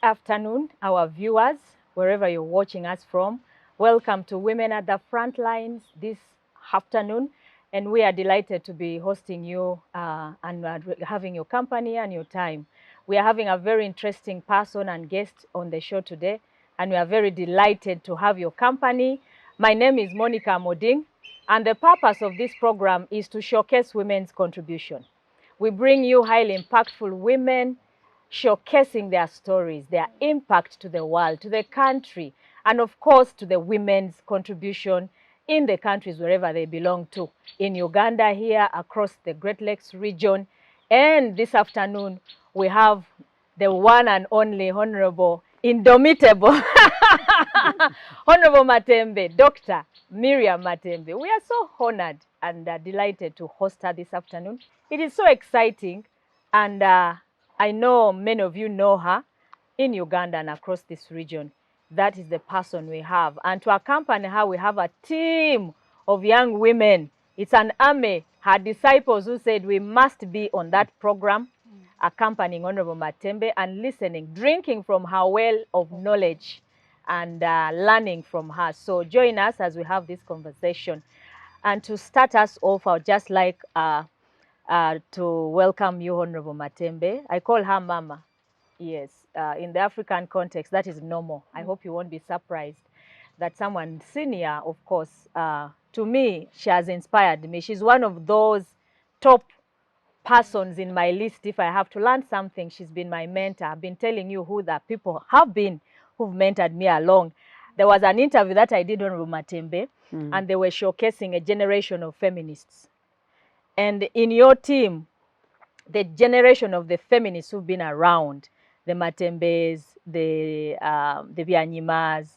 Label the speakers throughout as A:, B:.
A: afternoon, our viewers, wherever you're watching us from. Welcome to Women at the Frontlines this afternoon. And we are delighted to be hosting you and having your company and your time. We are having a very interesting person and guest on the show today, and we are very delighted to have your company. My name is Monicah Amoding, and the purpose of this program is to showcase women's contribution. We bring you highly impactful women, showcasing their stories, their impact to the world, to the country, and of course to the women's contribution in the countries wherever they belong to. In Uganda here, across the Great Lakes region. And this afternoon, we have the one and only Honourable, indomitable, Honourable Matembe, Dr. Miria Matembe. We are so honored and delighted to host her this afternoon. It is so exciting, and I know many of you know her in Uganda and across this region. That is the person we have. And to accompany her, we have a team of young women. It's an army, her disciples, who said we must be on that program, accompanying Honourable Matembe and listening, drinking from her well of knowledge and learning from her. So join us as we have this conversation. And to start us off, I would just like to welcome you, Honourable Matembe. I call her Mama. Yes, in the African context, that is normal. I hope you won't be surprised that someone senior, of course, to me, she has inspired me. She's one of those top persons in my list. If I have to learn something, she's been my mentor. I've been telling you who the people have been who've mentored me along. There was an interview that I did on Matembe, and they were showcasing a generation of feminists. And in your team, the generation of the feminists who've been around, the Matembes, the Byanyimas,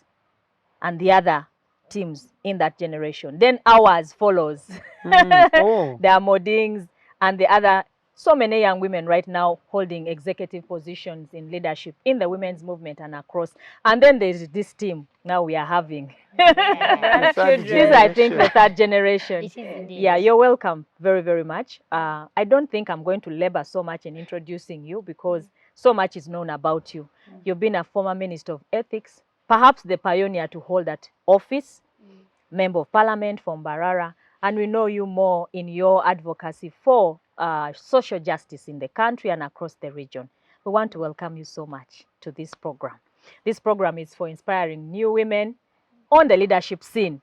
A: and the other teams in that generation. Then ours follows. The Amodings and the other, so many young women right now holding executive positions in leadership in the women's movement and across. And then there's this team now we are having.
B: Yeah.
A: This is, I think, the third generation.
B: It is indeed.
A: Yeah, you're welcome very, very much. I don't think I'm going to labor so much in introducing you because so much is known about you. You've been a former Minister of Ethics, perhaps the pioneer to hold that office, Member of Parliament from Mbarara, and we know you more in your advocacy for social justice in the country and across the region. We want to welcome you so much to this program. This program is for inspiring new women on the leadership scene,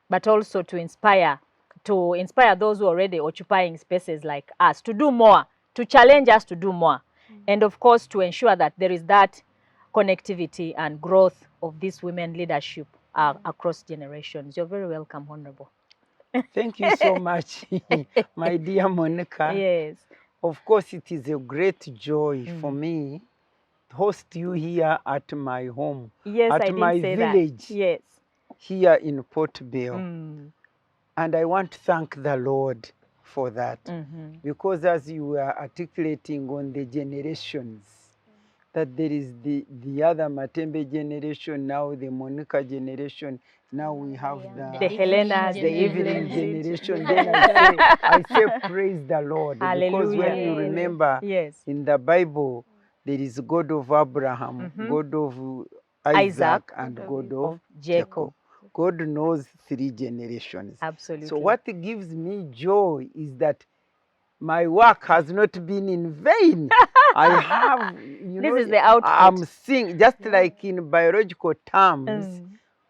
A: but also to inspire those who are already occupying spaces like us to do more, to challenge us to do more, and of course to ensure that there is that connectivity and growth of this women leadership across generations. You're very welcome, Honourable.
C: Thank you so much, my dear Monica.
A: Yes.
C: Of course, it is a great joy for me to host you here at my home,
A: Yes,
C: at
A: I did
C: my
A: say
C: village,
A: that. Yes.
C: here in Port Vale. And I want to thank the Lord for that, because as you were articulating on the generations, that there is the other Matembe generation, now the Monica generation, now we have
A: the Helenas,
C: the Evelyn generation. Then I say praise the Lord.
A: Hallelujah.
C: Because when you remember in the Bible, there is God of Abraham, God of Isaac, and God of Jacob. God knows 3 generations.
A: Absolutely.
C: So what gives me joy is that my work has not been in vain. I have,
A: this is the output.
C: I'm seeing, just like in biological terms,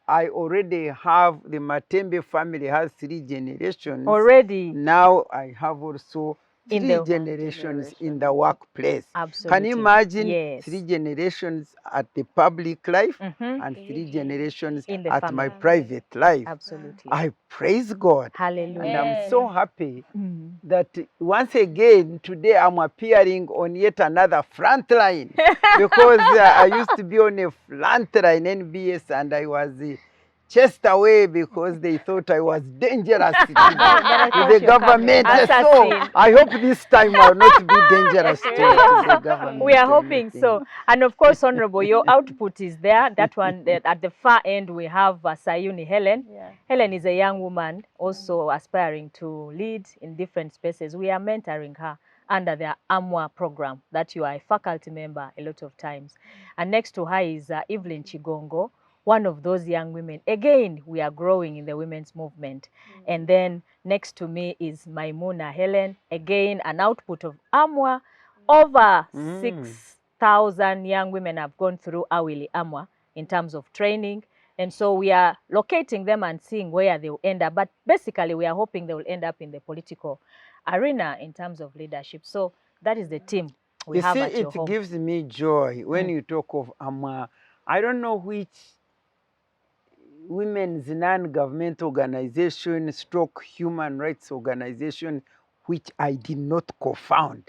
C: I already have, the Matembe family has 3 generations.
A: Already.
C: Now I have also 3 generations in the workplace. Absolutely. Can you imagine 3 generations at the public life and 3 generations at family. My private life?
A: Absolutely.
C: I praise God.
A: Hallelujah.
C: And I'm so happy that once again today I'm appearing on yet another front line, because I used to be on a front line NBS and I was chased away because they thought I was dangerous to the government. So I hope this time I'll not be dangerous to the government.
A: We are hoping so. And of course, Honourable, your output is there. That one, at the far end, we have Sayuni Hellen. Hellen is a young woman also aspiring to lead in different spaces. We are mentoring her under their AMWA program that you are a faculty member a lot of times. And next to her is Evelyn Kigongo, one of those young women. Again, we are growing in the women's movement. And then next to me is Maiyimuna Hellen, again, an output of AMWA. Over 6,000 young women have gone through Awili AMWA in terms of training. And so we are locating them and seeing where they will end up. But basically, we are hoping they will end up in the political arena in terms of leadership. So that is the team we have at your home.
C: It gives me joy when you talk of AMWA. I don't know which women's non-government organization, stroke human rights organization, which I did not co-found.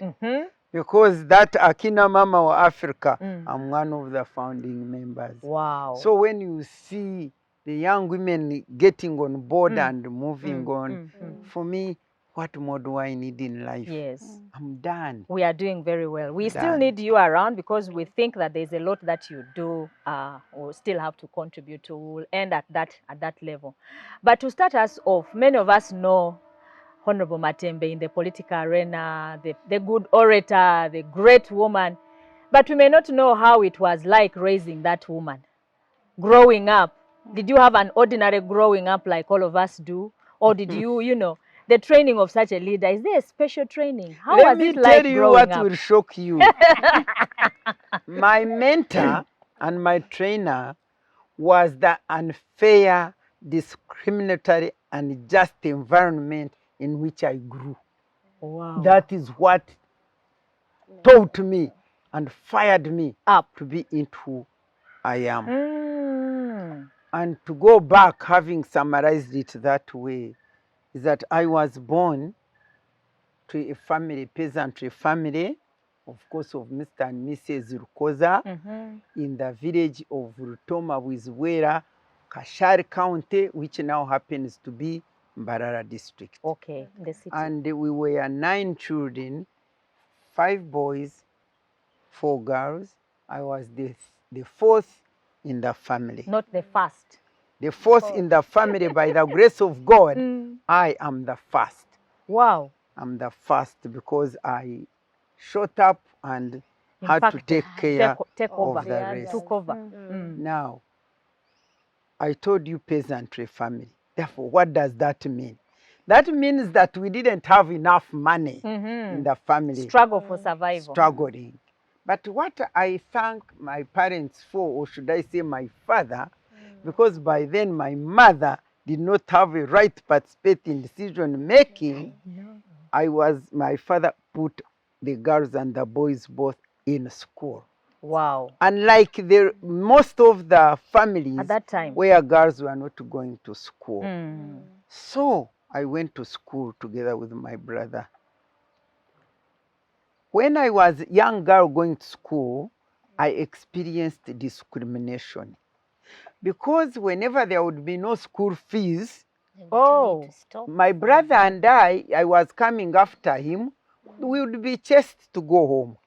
C: Because that Akina Mama of Africa, I'm one of the founding members.
A: Wow.
C: So when you see the young women getting on board and moving on, for me, what more do I need in life?
A: Yes.
C: I'm done.
A: We are doing very well. We still need you around because we think that there's a lot that you do or still have to contribute to. We'll end at that level. But to start us off, many of us know Honourable Matembe in the political arena, the good orator, the great woman. But we may not know how it was like raising that woman. Growing up, did you have an ordinary growing up like all of us do? Or did you, you know, the training of such a leader, is there a special training? How was it like growing up? Let me tell you
C: what will shock you. My mentor and my trainer was the unfair, discriminatory, and unjust environment in which I grew.
A: Wow.
C: That is what taught me and fired me up to be into who I am. And to go back, having summarized it that way, is that I was born to a family, peasantry family, of course, of Mr. and Mrs. Rukoza, in the village of Rutoma Wizwera, Kashari County, which now happens to be Mbarara district.
A: Okay, the city.
C: And we were 9 children, 5 boys, 4 girls. I was the 4th in the family.
A: Not the first.
C: The 4th in the family, by the grace of God, I am the first.
A: Wow.
C: I'm the first because I shot up and had to take care of the rest.
A: Took over.
C: Now, I told you peasantry family. Therefore, what does that mean? That means that we didn't have enough money in the family.
A: Struggle for survival.
C: Struggling. But what I thank my parents for, or should I say my father, because by then my mother did not have a right to participate in decision making, my father put the girls and the boys both in school.
A: Wow.
C: Unlike most of the families
A: at that time
C: where girls were not going to school. So I went to school together with my brother. When I was a young girl going to school, I experienced discrimination. Because whenever there would be no school fees, my brother and I was coming after him, we would be chased to go home.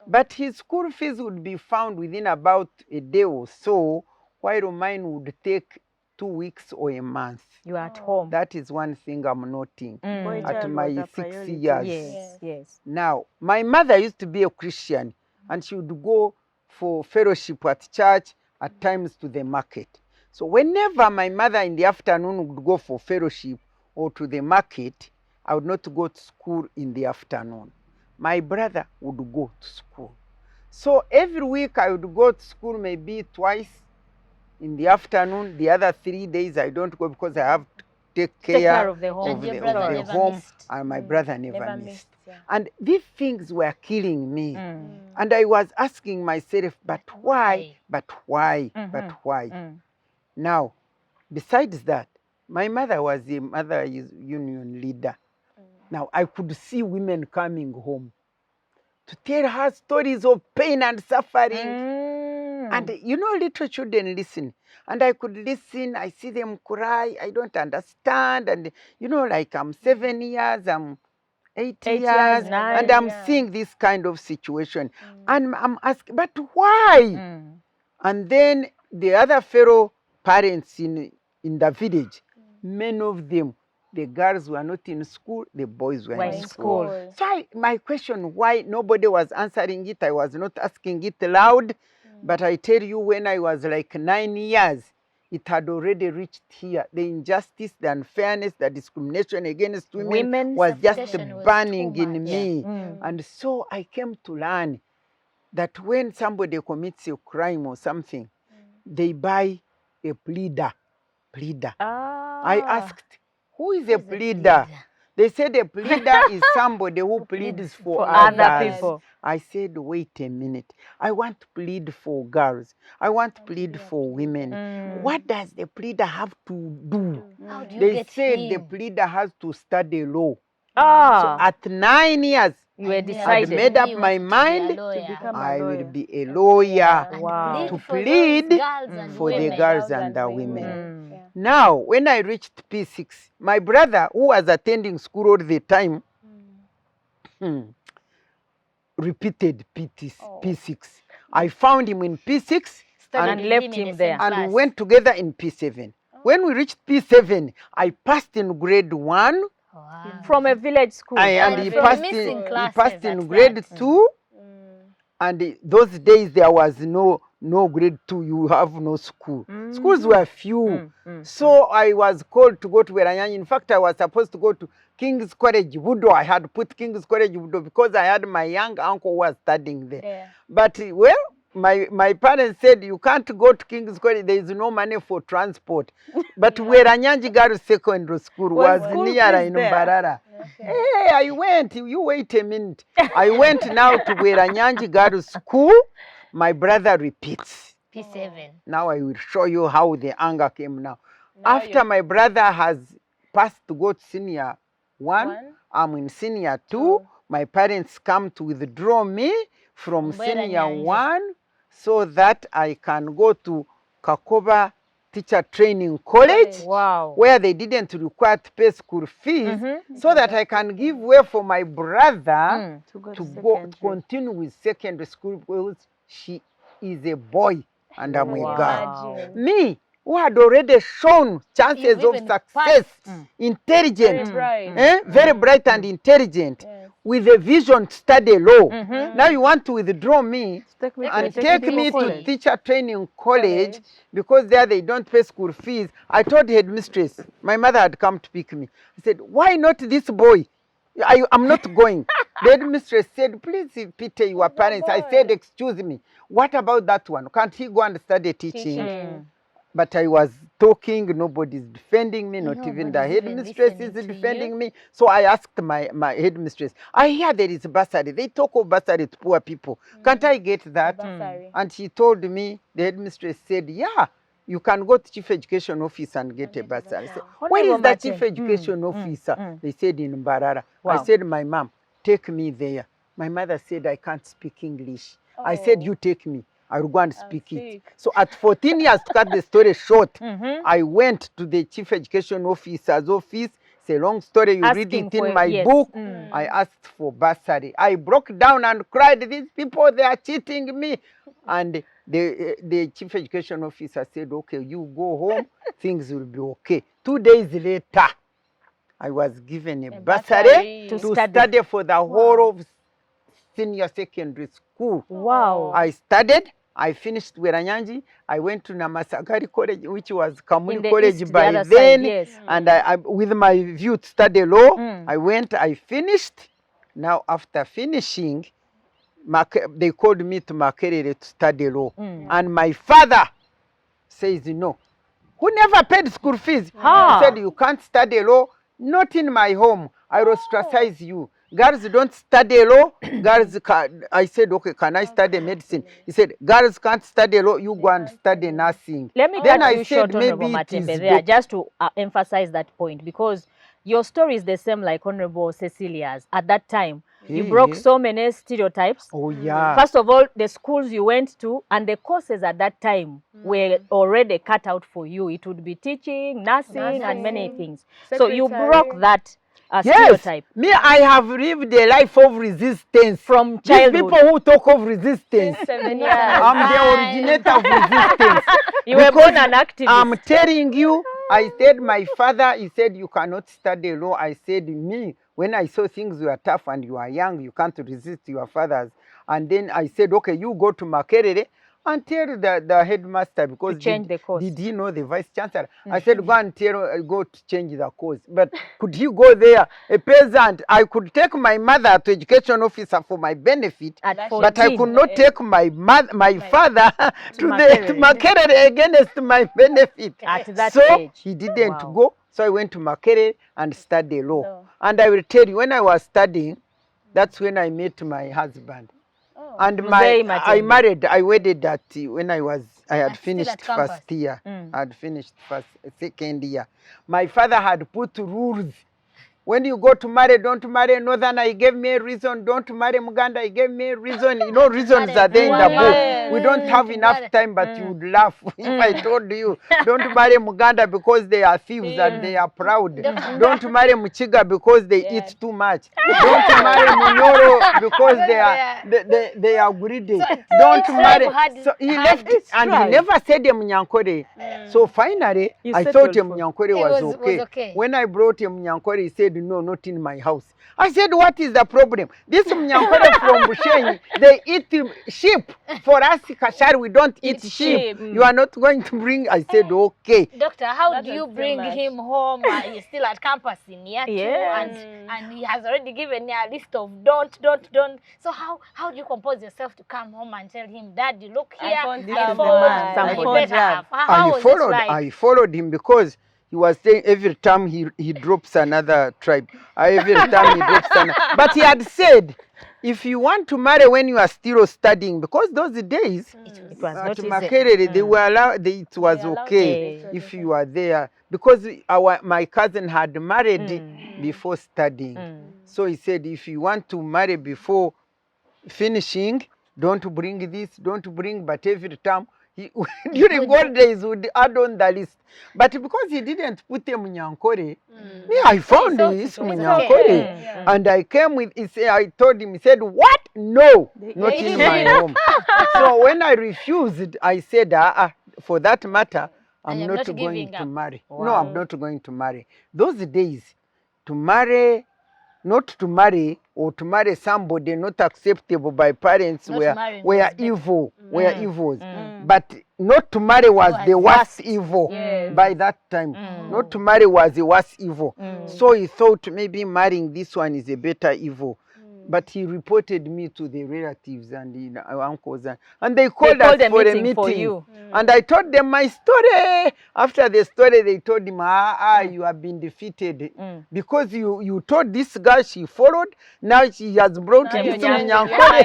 C: But his school fees would be found within about a day or so, while mine would take 2 weeks or a month.
A: You are at home.
C: That is one thing I'm noting at my 6 years.
A: Yes.
C: Now, my mother used to be a Christian, and she would go for fellowship at church, at times to the market. So whenever my mother in the afternoon would go for fellowship or to the market, I would not go to school in the afternoon. My brother would go to school. So every week I would go to school maybe twice in the afternoon. The other 3 days I don't go because I have to take care
A: of the home.
C: Of the home, and my brother never missed. And these things were killing me. And I was asking myself, but why? But why? But why? Now, besides that, my mother was a mother union leader. Now, I could see women coming home to tell her stories of pain and suffering. And you know, little children listen. And I could listen, I see them cry, I don't understand. And you know, like I'm 7 years, I'm 8 years, and I'm seeing this kind of situation. And I'm asking, but why? And then the other fellow parents in the village, many of them The girls were not in school, the boys were in
A: in
C: school.
A: school.
C: So my question, why nobody was answering it, I was not asking it loud, but I tell you, when I was like 9 years, it had already reached here. The injustice, the unfairness, the discrimination against women was just burning in me. And so I came to learn that when somebody commits a crime or something, they buy a pleader. I asked, who is a pleader? They said a pleader is somebody who pleads for
A: other people.
C: I said, wait a minute. I want to plead for girls. I want to plead for women. What does the pleader have to do? They said the pleader has to study law. So at 9 years, I made up my mind I will be a lawyer to plead for the girls and the women. Now, when I reached P6, my brother, who was attending school all the time, repeated P6. I found him in P6
A: and left him there.
C: And we went together in P7. When we reached P7, I passed in grade 1.
A: From a village school.
C: And he passed in grade 2. And those days there was no grade 2, you have no school. Schools were few. So I was called to go to Weranyanyi. In fact, I was supposed to go to King's College Budo. I had put King's College Budo because I had my young uncle who was studying there. But well, my parents said, you can't go to King's College, there is no money for transport. But Weranyanyi Girls Secondary School was near in Mbarara. Hey, I went, you wait a minute. I went now to Weranyanyi Girls School. My brother repeats.
B: P7.
C: Now I will show you how the anger came now. After my brother has passed to go to senior 1, I'm in senior 2. My parents come to withdraw me from senior 1 so that I can go to Kakoba Teacher Training College, where they didn't require to pay school fees, so that I can give way for my brother to go continue with secondary school because she is a boy and I'm a girl. Me, who had already shown chances of success, intelligent, very bright and intelligent, with a vision to study law. Now you want to withdraw me and take me to teacher training college because there they don't pay school fees. I told the headmistress, my mother had come to pick me. I said, why not this boy? I'm not going. The headmistress said, please pity your parents. I said, excuse me, what about that one? Can't he go and study teaching? But I was talking, nobody's defending me, not even the headmistress is defending me. So I asked my headmistress, I hear there is bursary. They talk of bursary to poor people. Can't I get that? And she told me, the headmistress said, yeah, you can go to chief education office and get a bursary. I said, where is the chief education officer? They said in Mbarara. I said, my mom, take me there. My mother said, I can't speak English. I said, you take me. I will go and speak it. So at 14 years, to cut the story short, I went to the chief education officer's office. It's a long story. You read it in my book. I asked for bursary. I broke down and cried, these people, they are cheating me. And the chief education officer said, okay, you go home, things will be okay. 2 days later, I was given a bursary to study for the whole of senior secondary school. I studied. I finished Weranyanyi. I went to Namasagari College, which was Kamuni College by then. And I, with my view to study law, I went, I finished. Now, after finishing, they called me to Makerere to study law. And my father says, no. Who never paid school fees? He said, you can't study law, not in my home. I will ostracize you. Girls don't study law. Girls I said, okay, can I study medicine? He said, girls can't study law. You go and study nursing.
A: Let me cut you short, Honourable Matembe, there, just to emphasize that point, because your story is the same like Honourable Cecilia's. At that time, you broke so many stereotypes. First of all, the schools you went to and the courses at that time were already cut out for you. It would be teaching, nursing, and many things. So you broke that stereotype.
C: Me, I have lived a life of resistance.
A: From childhood.
C: These people who talk of resistance, I'm the originator of resistance.
A: You were born an activist.
C: I'm telling you, I said, my father, he said, you cannot study law. I said, me, when I saw things were tough and you are young, you can't resist your fathers. And then I said, okay, you go to Makerere and tell the headmaster, because did he know the vice chancellor? I said, go and go to change the course. But could he go there? A peasant, I could take my mother to education officer for my benefit, but I could not take my father to Makerere against my benefit.
A: At that
C: so
A: age.
C: He didn't go. So I went to Makerere and studied law. And I will tell you, when I was studying, that's when I met my husband. And I wedded that when I had finished first year. I had finished second year. My father had put rules. When you go to marry, don't marry Northerner. He gave me a reason. Don't marry Muganda. He gave me a reason. You know, reasons are there in the book. We don't have enough time, but you would laugh if I told you, don't marry Muganda because they are thieves and they are proud. Don't marry Muchiga because they eat too much. Don't marry Munyoro because they are greedy. Don't marry. So he left and he never said Munyankore. So finally, I thought Munyankore was okay. When I brought Munyankore, he said, no, not in my house. I said, what is the problem? This Munyankore from Bushenyi, they eat sheep. For us, Kashari, we don't eat sheep. You are not going to bring. I said, okay.
B: Doctor, how do you bring him home? He's still at campus in year 2, and he has already given you a list of don't. So how do you compose yourself to come home and tell him, Dad, you look here,
C: I followed him because he was saying every time he drops another tribe. Every time he drops another. But he had said, if you want to marry when you are still studying, because those days at Makerere, they were allowed, it was okay if you are there. Because my cousin had married before studying. So he said, if you want to marry before finishing, don't bring this, don't bring, but every time, during old days, would add on the list. But because he didn't put him Munyankore, I found this Munyankore. And I came with, I told him, he said, what? No, not in my home. So when I refused, I said, for that matter, I'm not going to marry. Wow. No, I'm not going to marry. Those days, to marry, not to marry, or to marry somebody not acceptable by parents were evil, were evils. But not to marry was the worst evil by that time. Not to marry was the worst evil. So he thought maybe marrying this one is a better evil. But he reported me to the relatives and our uncles, and they called us for a meeting. For you. And I told them my story. After the story, they told him, you have been defeated. Because you told this girl she followed, now she has brought this Munyankore.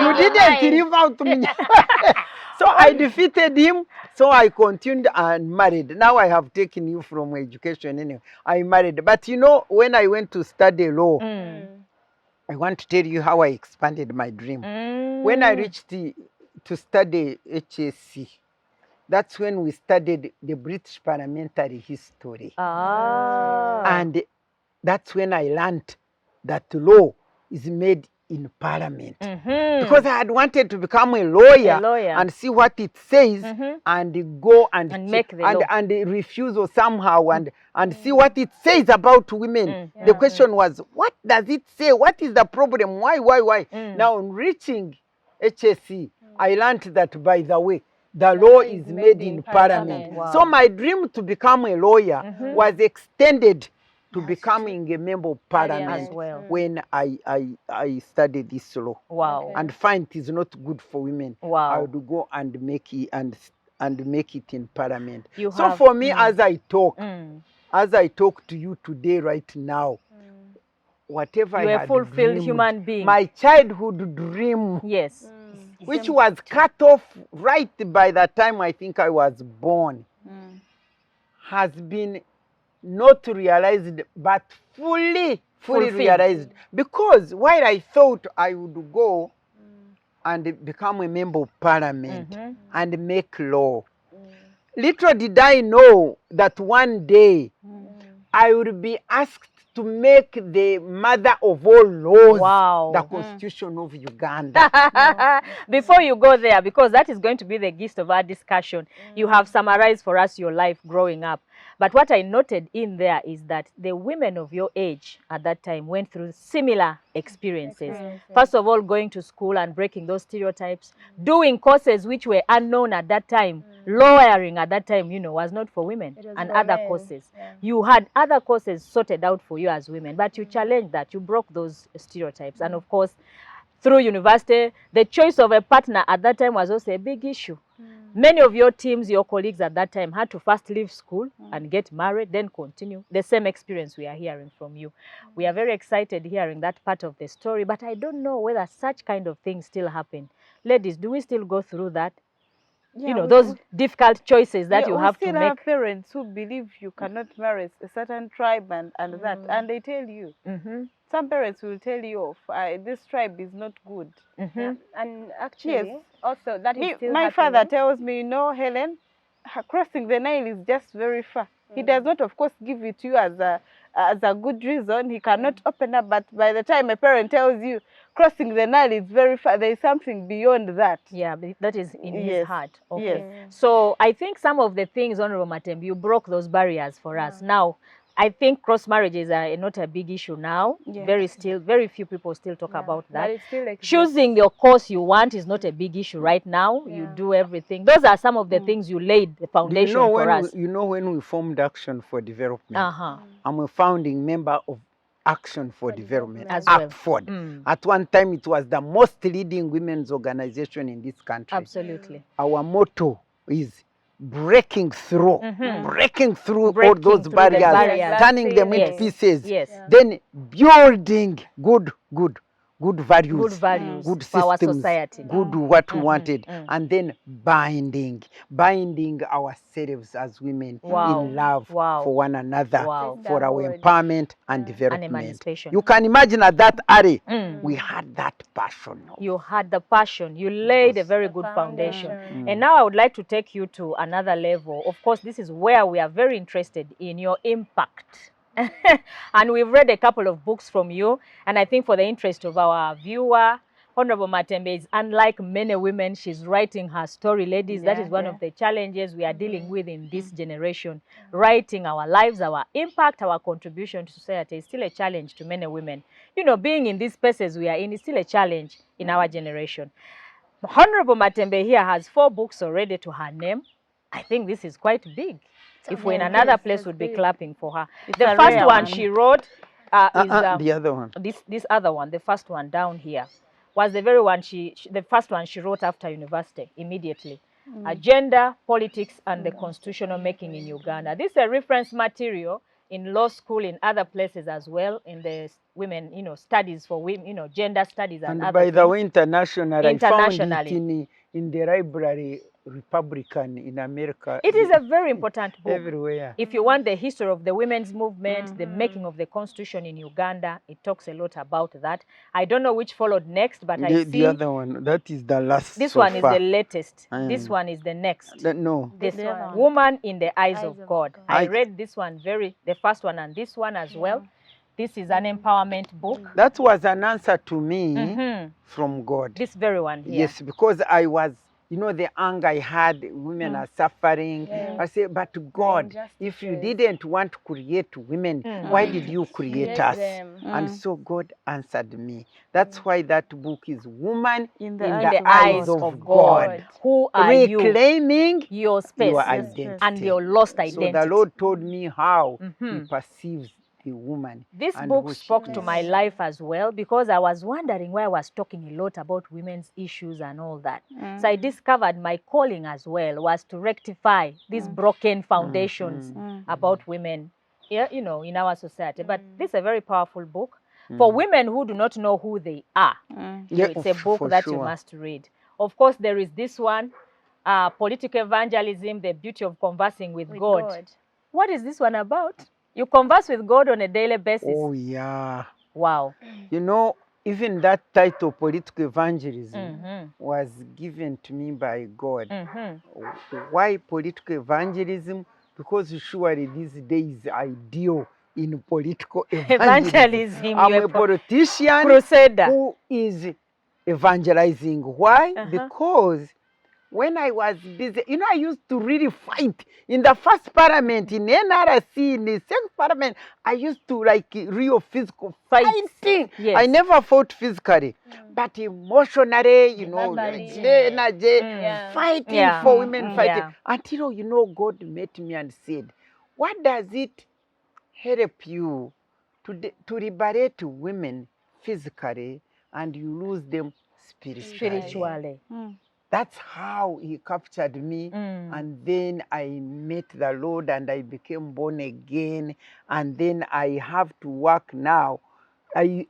C: You didn't leave out Munyankore. So I defeated him. So I continued and married. Now I have taken you from education anyway. I married. But you know, when I went to study law, I want to tell you how I expanded my dream. When I reached to study HSC, that's when we studied the British parliamentary history. And that's when I learned that law is made in parliament. Because I had wanted to become a lawyer and see what it says and go and make the law. And refuse or somehow and see what it says about women. The question was, what does it say? What is the problem? Why? Now, reaching HSC, I learned that, by the way, the law is made in parliament. Wow. So my dream to become a lawyer was extended to becoming a member of parliament when I studied this law. Wow. And find it is not good for women. Wow. I would go and make it and make it in parliament. So for me, as I talk to you today, right now, whatever I had fulfilled dreamed, human being. My childhood dream, which was cut off right by the time I think I was born, has been not realized, but fully realized. Because while I thought I would go and become a member of parliament and make law, little did I know that one day I would be asked to make the mother of all laws
A: Wow.
C: the Constitution of Uganda.
A: Before you go there, because that is going to be the gist of our discussion, you have summarized for us your life growing up. But what I noted in there is that the women of your age at that time went through similar experiences. First of all, going to school and breaking those stereotypes, doing courses which were unknown at that time. Lawyering at that time, you know, was not for women, and other courses. You had other courses sorted out for you as women, but you challenged that, you broke those stereotypes. And of course, through university, the choice of a partner at that time was also a big issue. Many of your teams, your colleagues at that time had to first leave school and get married, then continue. The same experience we are hearing from you. We are very excited hearing that part of the story, but I don't know whether such kind of things still happen. Ladies, do we still go through that?
D: Yeah,
A: you know, those difficult choices that you have to make.
D: We still have parents who believe you cannot marry a certain tribe and that, and they tell you. Some parents will tell you, this tribe is not good.
E: And actually, also that is still
D: my
E: happening.
D: father tells me, no, Helen, crossing the Nile is just very far. He does not, of course, give it to you as a good reason. He cannot open up, but by the time a parent tells you crossing the Nile is very far, there is something beyond that.
A: Yeah, that is in his heart. Okay. So I think some of the things, Honourable Matembe, you broke those barriers for us. Now, I think cross marriages are not a big issue now. Very few people still talk about that.
E: But it still exists.
A: Choosing your course you want is not a big issue right now. You do everything. Those are some of the things you laid the foundation for us.
C: You know, when we formed Action for Development, I'm a founding member of Action for Development,
A: as well.
C: Ep8. At one time, it was the most leading women's organization in this country.
A: Absolutely.
C: Our motto is breaking through, breaking through all those barriers, turning them into pieces, then building good values, good systems,
A: for our society,
C: good what we wanted, and then binding ourselves as women in love for one another, for our empowerment and development. You can imagine at that area, we had that passion.
A: You had the passion. You laid a very good foundation. And now I would like to take you to another level. Of course, this is where we are very interested in your impact. And we've read a couple of books from you, and I think for the interest of our viewer, Honourable Matembe is unlike many women. She's writing her story, ladies. That is one of the challenges we are dealing with in this generation. Writing our lives, our impact, our contribution to society is still a challenge to many women. You know, being in these spaces we are in is still a challenge in our generation. Honourable Matembe here has 4 books already to her name. I think this is quite big. If we're in another place, we'd be clapping for her. The first one she wrote is
C: the other one.
A: This other one, the first one down here, was the very one the first one she wrote after university, immediately. Gender, Politics, and the Constitutional Making in Uganda. This is a reference material in law school, in other places as well, in the women, studies for women, gender studies and other
C: by the
A: things.
C: way, internationally, I found it in the library Republican in America.
A: It is a very important book.
C: Everywhere.
A: If you want the history of the women's movement, the making of the constitution in Uganda, it talks a lot about that. I don't know which followed next, but I see...
C: The other one, that is the last.
A: This one is the latest. This one is the next.
C: No.
A: This one. Woman in the Eyes of God. I read this one the first one and this one as well. This is an empowerment book.
C: That was an answer to me from God.
A: This very one here.
C: Yes, because I was... the anger I had, women are suffering. I say, but God, if you didn't want to create women, why did you create us? And so God answered me. That's why that book is Woman in the Eyes of God.
A: Who are
C: reclaiming
A: your space,
C: your identity.
A: And your lost identity.
C: So the Lord told me how He perceives the woman.
A: This book spoke to my life as well, because I was wondering why I was talking a lot about women's issues and all that. So I discovered my calling as well was to rectify these broken foundations about women, in our society. But this is a very powerful book for women who do not know who they are. It's a book that you must read. Of course, there is this one, Political Evangelism, The Beauty of Conversing with God. What is this one about? You converse with God on a daily basis.
C: Oh, yeah.
A: Wow.
C: Even that title, Political Evangelism, was given to me by God. Why political evangelism? Because surely these days ideal in political
A: Evangelism.
C: evangelism. I'm a politician
A: crusader
C: who is evangelizing. Why? Because when I was busy, you know, I used to really fight. In the first parliament, in NRC, in the second parliament, I used to like real physical fighting.
A: Yes.
C: I never fought physically, but emotionally, you know, energy, fighting for women, fighting. Until, you know, God met me and said, what does it help you to liberate women physically and you lose them spiritually? That's how he captured me. And then I met the Lord and I became born again. And then I have to work now. I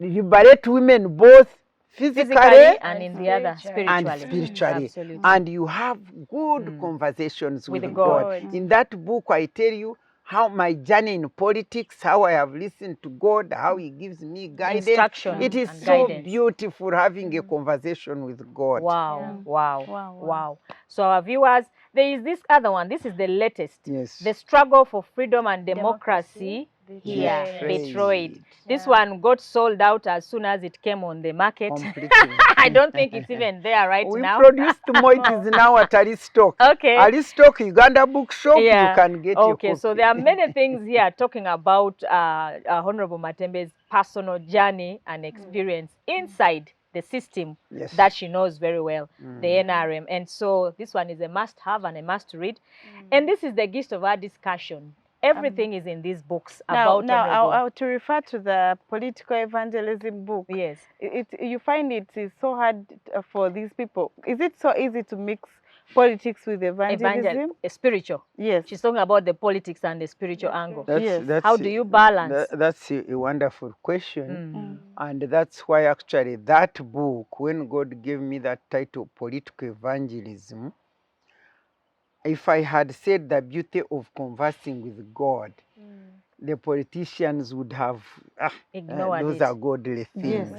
C: liberate women both physically
A: and in the other spiritually.
C: Absolutely. And you have good conversations with God. In that book, I tell you how my journey in politics, how I have listened to God, how He gives me guidance.
A: Instruction.
C: It is so
A: guidance.
C: beautiful having a conversation with God.
A: Wow. So our viewers, there is this other one. This is the latest.
C: Yes.
A: The struggle for freedom and democracy. Betrayed. This one got sold out as soon as it came on the market. I don't think it's even there now.
C: We produced more. It is now at Aristoc.
A: Okay.
C: Aristoc, Uganda bookshop, you can get your copy.
A: So there are many things here talking about Honourable Matembe's personal journey and experience inside the system that she knows very well, the NRM. And so this one is a must-have and a must-read. And this is the gist of our discussion. Everything is in these books about
D: Now, to refer to the political evangelism book,
A: yes,
D: you find it is so hard for these people. Is it so easy to mix politics with evangelism?
A: Spiritual.
D: Yes.
A: She's talking about the politics and the spiritual angle.
C: That's
A: how do you balance?
C: That's a wonderful question. And that's why actually that book, when God gave me that title, Political Evangelism, if I had said the beauty of conversing with God, the politicians would have
A: ignored
C: those are godly things.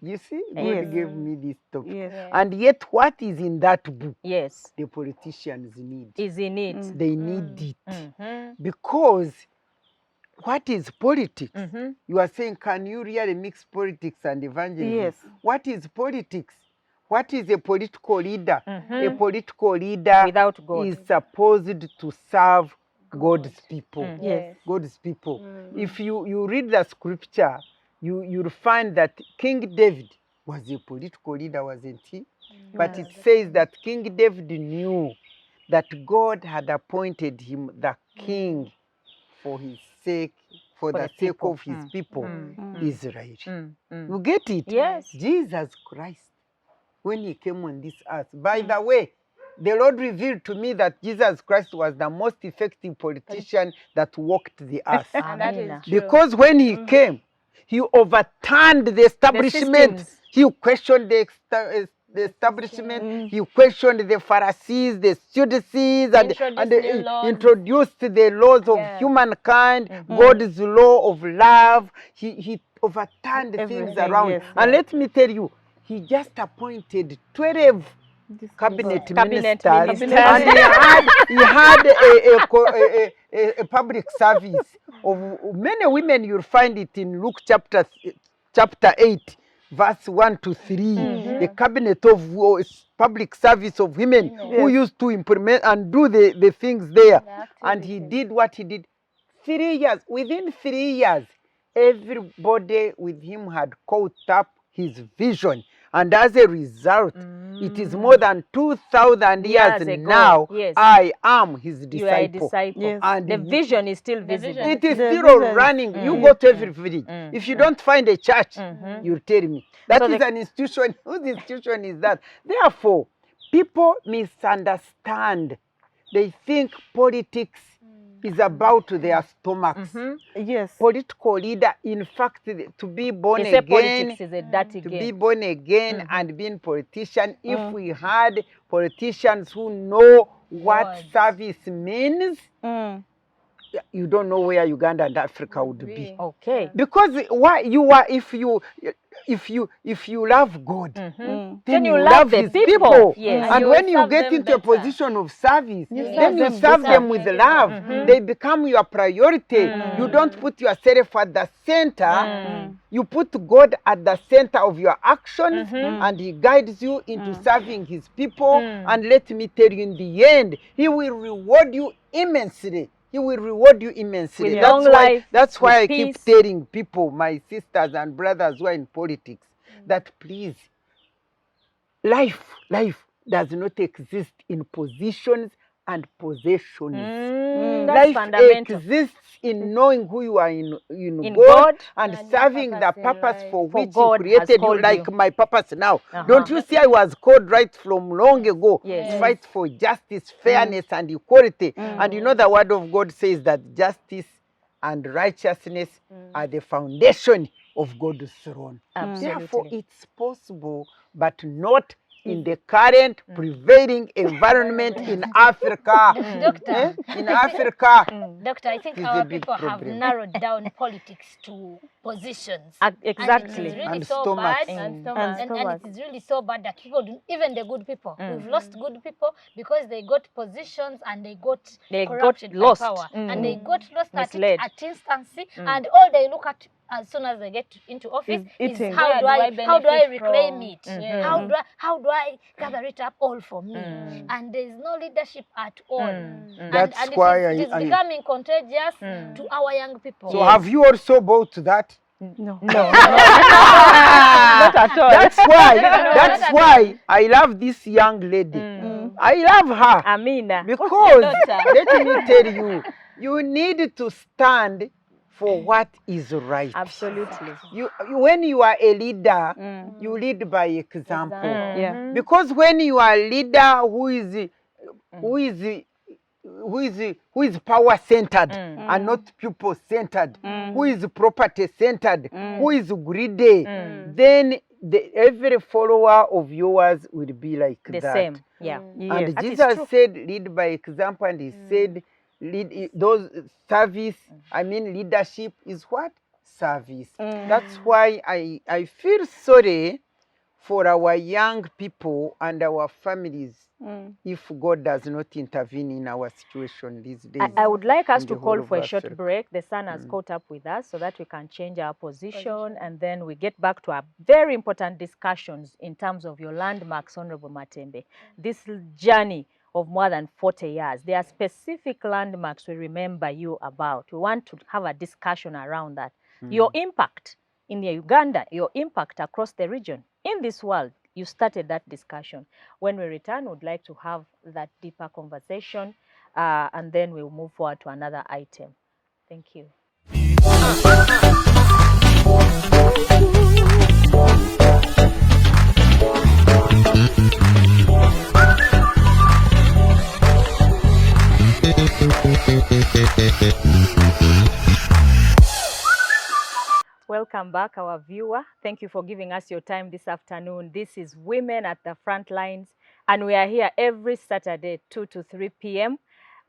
C: You see, God gave me this topic. And yet what is in that book, the politicians need.
A: Is in it.
C: They need it. Because what is politics? You are saying, can you really mix politics and evangelism?
D: Yes.
C: What is politics? What is a political leader? A political leader
A: without God
C: is supposed to serve God's people. God's people. If you read the scripture, you'll find that King David was a political leader, wasn't he? But it says that King David knew that God had appointed him the king for his sake, for the sake of his people, Israel. You get it?
A: Yes.
C: Jesus Christ, when he came on this earth. By the way, the Lord revealed to me that Jesus Christ was the most effective politician that walked the earth.
B: And that is true.
C: Because when he came, he overturned the establishment. He questioned the establishment. He questioned the Pharisees, the Sadducees, and introduced the laws of humankind, God's law of love. He overturned things around. And let me tell you, he just appointed 12 cabinet ministers, and he had a public service of many women. You'll find it in Luke chapter 8, verse 1 to 3. The cabinet of public service of women who used to implement and do the things there. And he did what he did. 3 years. Within 3 years, everybody with him had caught up his vision. And as a result, it is more than 2,000 years now, I am his disciple.
A: You are a disciple.
C: And
A: the vision is still visible.
C: It is still running. You go to every village. If you don't find a church, you'll tell me. That is an institution. Whose institution is that? Therefore, people misunderstand. They think politics is about their stomachs.
D: Yes.
C: Political leader, in fact, to be born
A: again,
C: politics
A: is a dirty
C: to
A: game.
C: be born again and being politician, if we had politicians who know what service means, you don't know where Uganda and Africa would be.
A: Okay.
C: Because why you are if you love God, then you love His people.
A: Yes.
C: And when you get into a position of service, then you serve them with love. They become your priority. You don't put yourself at the center. You put God at the center of your actions, and He guides you into serving His people. And let me tell you, in the end, He will reward you immensely. He will reward you immensely. That's why I keep telling people, my sisters and brothers who are in politics, that please, life does not exist in positions and possessions. Life exists in knowing who you are in God and serving the purpose for which He created you, like my purpose now. Don't you see I was called right from long ago to fight for justice, fairness, and equality? And you know the word of God says that justice and righteousness are the foundation of God's throne. Therefore, it's possible, but not in the current prevailing environment in Africa.
B: Doctor.
C: In Africa.
B: Doctor, I think our people have narrowed down politics to positions.
A: Exactly.
B: And it is really so bad. And it is really so bad that people do, even the good people. We've lost good people because they got positions and they got corrupted by power. And they got lost at instancy. And all they look at as soon as they get into office is how do I reclaim it? How do I gather it up all for me? And there is no leadership at all.
C: That's why
B: it is becoming contagious to our young people.
C: So have you also bought that?
D: No.
A: Not
D: at all.
C: That's why I love this young lady. I love her.
A: Amina.
C: Because let me tell you, you need to stand for what is right.
A: Absolutely.
C: When you are a leader, you lead by example. Because when you are a leader who is power centered and not people centered, who is property centered, who is greedy, then every follower of yours will be like
A: the
C: that.
A: same.
C: And Jesus said, lead by example, and He said, leadership is what? Service. That's why I feel sorry for our young people and our families if God does not intervene in our situation these days.
A: I would like us to call for a short break. The sun has caught up with us so that we can change our position, and then we get back to our very important discussions in terms of your landmarks, Honourable Matembe. This journey of more than 40 years. There are specific landmarks we remember you about. We want to have a discussion around that. Your impact in Uganda, your impact across the region, in this world, you started that discussion. When we return, we'd like to have that deeper conversation, and then we'll move forward to another item. Thank you. Welcome back, our viewer. Thank you for giving us your time this afternoon. This is Women at the Frontlines, and we are here every Saturday, 2 to 3 p.m.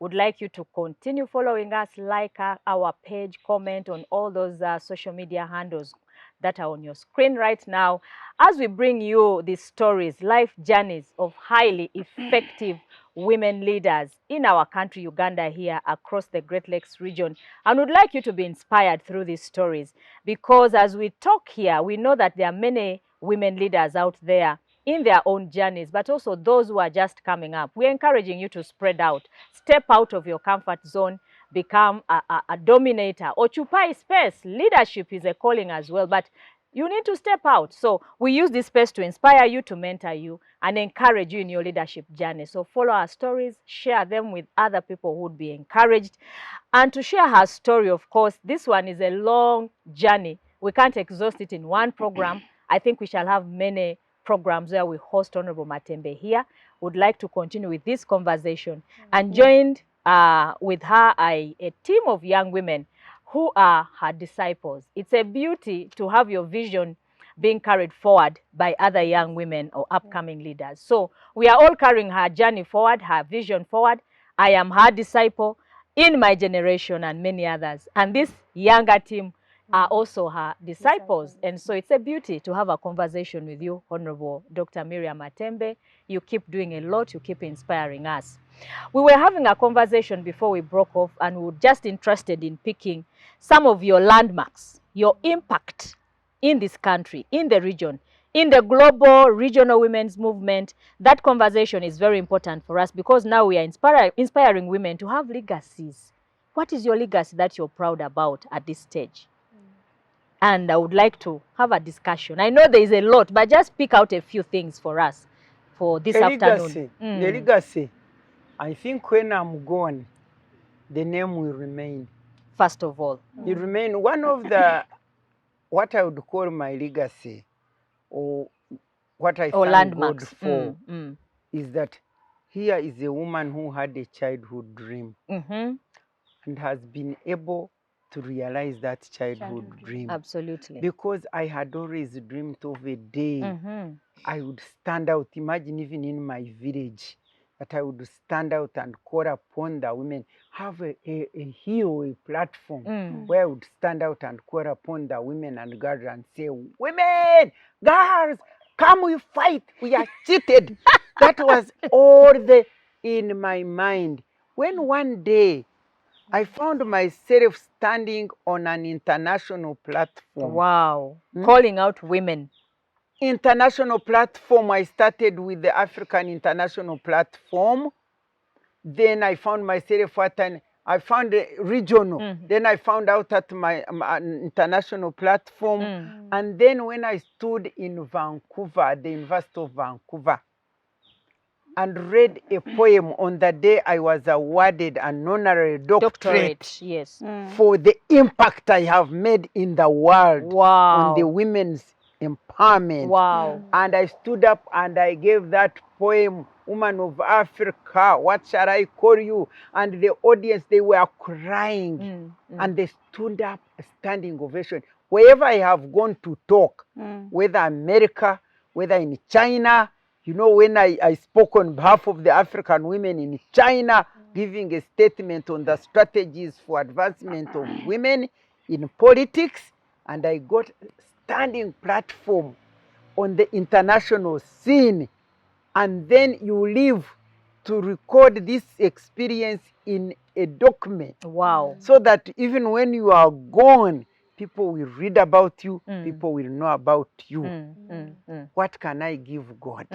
A: Would like you to continue following us, like our page, comment on all those social media handles that are on your screen right now, as we bring you these stories, life journeys of highly effective women leaders in our country, Uganda, here across the Great Lakes region. And would like you to be inspired through these stories, because as we talk here, we know that there are many women leaders out there in their own journeys, but also those who are just coming up. We're encouraging you to spread out, step out of your comfort zone, become a dominator, occupy space. Leadership is a calling as well, but you need to step out. So we use this space to inspire you, to mentor you, and encourage you in your leadership journey. So follow our stories, share them with other people who would be encouraged. And to share her story, of course, this one is a long journey. We can't exhaust it in one program. I think we shall have many programs where we host Honourable Matembe here. Would like to continue with this conversation, and joined with her a team of young women who are her disciples. It's a beauty to have your vision being carried forward by other young women or upcoming leaders. So we are all carrying her journey forward, her vision forward. I am her disciple. in my generation and many others. And this younger team are also her disciples. And so it's a beauty to have a conversation with you, Honourable Dr. Miria Matembe. You keep doing a lot. You keep inspiring us. We were having a conversation before we broke off, and we were just interested in picking some of your landmarks, your impact in this country, in the region, in the global regional women's movement. That conversation is very important for us because now we are inspiring women to have legacies. What is your legacy that you're proud about at this stage? And I would like to have a discussion. I know there is a lot, but just pick out a few things for us for this afternoon.
C: The legacy, I think when I'm gone, the name will remain.
A: First of all.
C: It remain one of the, what I would call my legacy, or what I thank
A: landmarks.
C: God for, is that here is a woman who had a childhood dream and has been able to realize that childhood dream.
A: Absolutely.
C: Because I had always dreamed of a day I would stand out. Imagine even in my village, that I would stand out and call upon the women, have a hill, a platform where I would stand out and call upon the women and girls and say, women, girls, come we fight, we are cheated. That was all in my mind. When one day I found myself standing on an international platform.
A: Wow. Calling out women.
C: International platform. I started with the African International Platform. Then I found myself I found a regional. Then I found out at my international platform. And then when I stood in Vancouver, at the University of Vancouver, and read a poem on the day I was awarded an honorary doctorate
A: yes.
C: For the impact I have made in the world on the women's empowerment.
A: Wow.
C: And I stood up and I gave that poem, Woman of Africa, what shall I call you? And the audience, they were crying. And they stood up, a standing ovation. Wherever I have gone to talk, whether America, whether in China, you know, when I spoke on behalf of the African women in China, giving a statement on the strategies for advancement of women in politics, and I got a standing platform on the international scene. And then you live to record this experience in a document.
A: Wow.
C: So that even when you are gone, people will read about you, people will know about you. What can I give God?